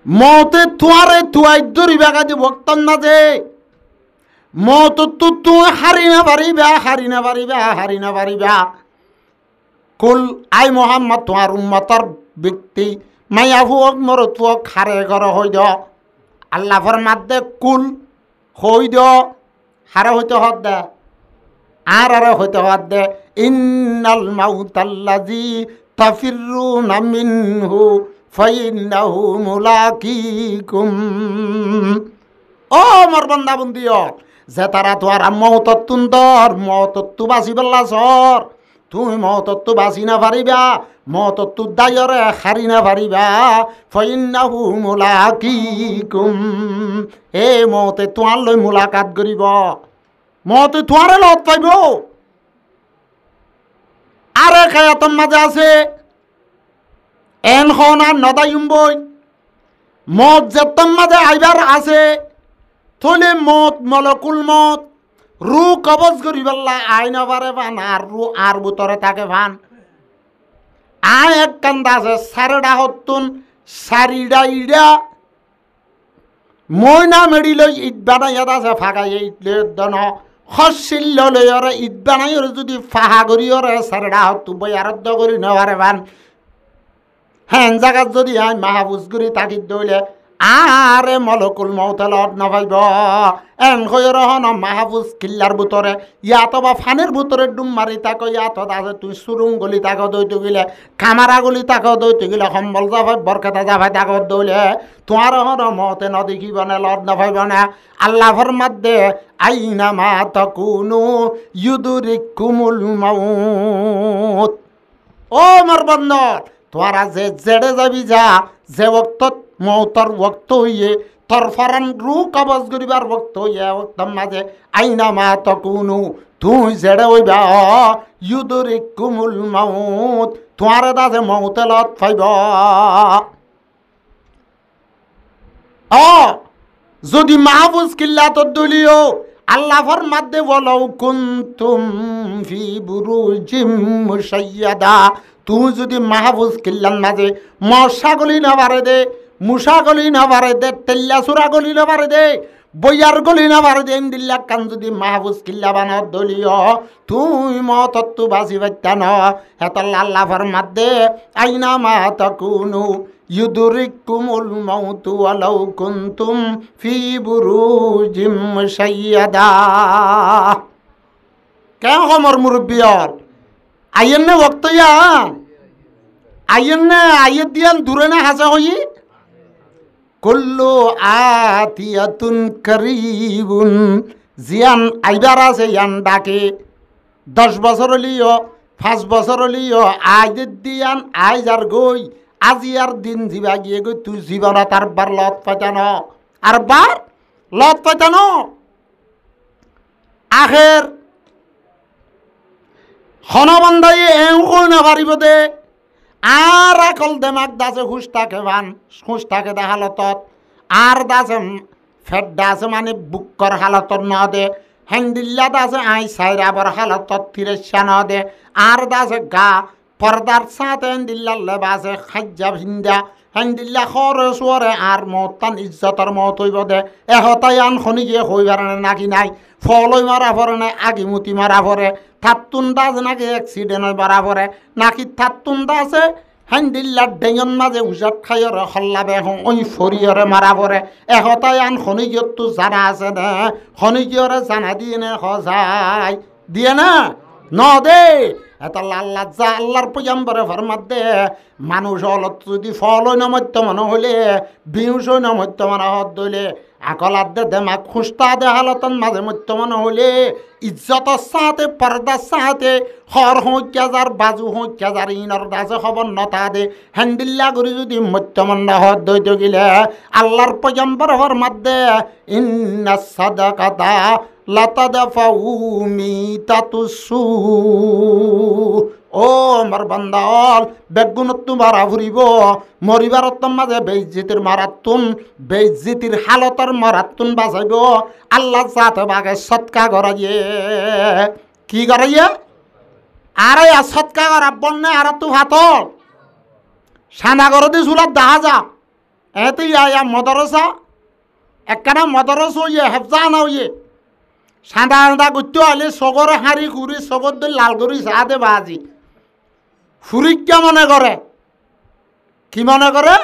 Speaker 1: মতে তুয়ারে তুয়াই দরিবা কাজে বক্তন মাঝে মত তো হারি না পারিবা হারি না পারিবা হারি না পারিবা কুল আই মোহাম্মদ তোমার উম্মতর ব্যক্তি মাইয়া ফুয়ক মর তুয়ক হারে ঘর হই দ আল্লাহ ফরমাত দে কুল হই দ হারে হইতে হত দে আর হইতে হত দে ইন্নাল মাউতাল্লাযী তাফিরুনা মিনহু ফাইন্নাহু মুলাকিকুম ও মোর বান্দা বন্দিও যে তারা তোর মতত্তুন্দর মতত্তু বাঁচি পেলা সর তুমি মতত্তু বাঁচি না পারিবা মতত্তু দায়রে হারি না পারিবা ফাইন্নাহু মুলাকিকুম এ মতে তোমার লৈ মুলাকাত করিব মতে তোমারে লত পাইব আরে খায়াতম মাঝে আছে এন খন আর নদায়ুম বই মত যেতম মাঝে আইবার আছে থলে মত মলকুল মত রু কবজ করি বললা আইন পারে ভান আর রু আর বুতরে থাকে ভান আয় এক কান্দা আছে সারেডা হতুন সারিডা ইডা ময়না মেডিল ইট বানাইয়া আছে ফাঁকাই ইটলে দন হসিল্ল লইরে ইট বানাইরে যদি ফাহা করিরে সারেডা হতু বইয়ারদ্দ করি নবারে ভান হ্যাঁ জায়গাত যদি আই মাহাবুজ করি তাকি দইলে আরে মলকুল মৌতে লট নভাইব এন হইর হন মাহফুজ কিল্লার ভিতরে ইয়াত বা ফানের ভিতরে ডুম মারি তাক ইয়াত আছে তুই সুরুং গলি তাক দইতে গেলে কামারা গলি তাক দইতে গেলে সম্বল যাভাই বরকাতা যাভাই তাক দইলে তোমার হন মতে নদেখিব না লট নভাইব না আল্লাহ ফরমাত দে আইনা মা তাকুনু ইউদরিকুমুল মাউত ও মোর বন্ধর তোরা যে জেড়ে যাবি যা যে ওক্তত মৌতর ওক্ত হইয়ে তোর ফরান রু কবজ করিবার ওক্ত হইয়ে ওক্তম মাঝে আইনা মা তকুনু তুই জেড়ে হইবা ইউদরিকুমুল মাউত তোমারে দাসে মৌতে লত ফাইব যদি মাহফুজ কিল্লা তোর দলিও আল্লাহ ফরমাত দে ওয়ালাউ কুনতুম ফি বুরুজিম মুশাইয়াদা তুই যদি মাহফুজ কিল্লার মাঝে মশা গলি না পারে দে মুসা গলি না পারে দে তেল্লা সুরা গলি না পারে দে বইয়ার গলি না পারে দে ইন্দিল্লা কান যদি মাহফুজ কিল্লা বানার দলীয় তুই মতত্তু বাসি বাচ্চা ন হেতল আল্লাহ ফরমাত দে আইনা মা তাকুনু ইউদরিকুমুল মাউতু ওয়ালাউ কুনতুম ফি বুরুজিম মুশাইয়াদা কেন হমর মুরব্বিয়র আইন নে ওক্ত ইয়ান আইন নে আইত দিয়ান দূরে না হাসা হই কুল্লু আতিয়াতুন করিবুন জিয়ান আইবার আছে ইয়ান ডাকে 10 বছর লিও 5 বছর লিও আইত দিয়ান আইজার গই আজি আর দিন জিবা গিয়ে গই তুই জীবনা তার বার লত পাইতানো আর বার লত পাইতানো আখের হনবন্ধাই এও না পারিব দে আর আকল দেমাক দাসে হুশ থাকে ভান হুশ থাকে দে হালতত আর দাসে ফেট দাসে মানে বুক্কর হালতত ন দে হেন্দিল্লা দাসে আই সাইরাবর হালতত তিরেশা ন দে আর দাসে গা পর্দার সাথে হেন্দিল্লা লেবাসে খাজ্জা ভিন্দা হেন্দিল্লা খরে সোরে আর মতান ইজ্জতর মত হইব দে এহতাই আন খনি গিয়ে হইবার নাকি নাই ফলই মারা পরে নাই আগিমুতি মারা পরে থাতুন দাস নাকি অ্যাক্সিডেন্ট মারা পরে নাকি থাতুন দাসে হেন্দিল্লার ডেঙন মাঝে উজাত খাইরে হল্লাবে ওই ফরিয়রে মারা পরে এহতাই আন খনিগিয়তো জানা আছে না খনিগিয়রে জানা দিয়ে নে হজাই দিয়ে না ন দে এটা আল্লাহ যা আল্লাহর পয়গম্বরে ফরমাত দে মানুষ হলত যদি ফলই নমত্য মনে হইলে বিউসই নমত্য মনে হত দইলে আকলাত দে দেমাক খুস্তা দে হালতন মাঝে মত্য মনে হইলে ইজ্জতর সাথে পর্দার সাথে হর হইকাজার বাজু হইকাজার ইনর দাসে খবর নতা দে হ্যান্ডিল্লা করি যদি মত্য মন্ডা হত দইতে গেলে আল্লাহর পয়গম্বর ফরমাত দে ইন্নাস সাদাকাতা লাতাদাফাউ মিতাতুসু ও আমার বান্দাল বেগুনত মারা ফুরিব মরিবারত মাঝে বেইজ্জতির মারাতুন বেইজ্জতির হালতর মারাতুন বাঁচাইব আল্লাহ সাথে বাগে সৎকা করাইয়ে কি করাইয়ে আরে সৎকা করা বন্যা আর তু হাতল সানা করে দি চুলাত দেখা যা এতে ইয়া মদরসা একখানা মদরসা ইয়ে হেফজা না ইয়ে সাদা সাদা করতে হলে সগরে হাঁড়ি ঘুরি সগর দিয়ে লাল করি সাদে বাজি ফুরিকা মনে করে কি মনে করে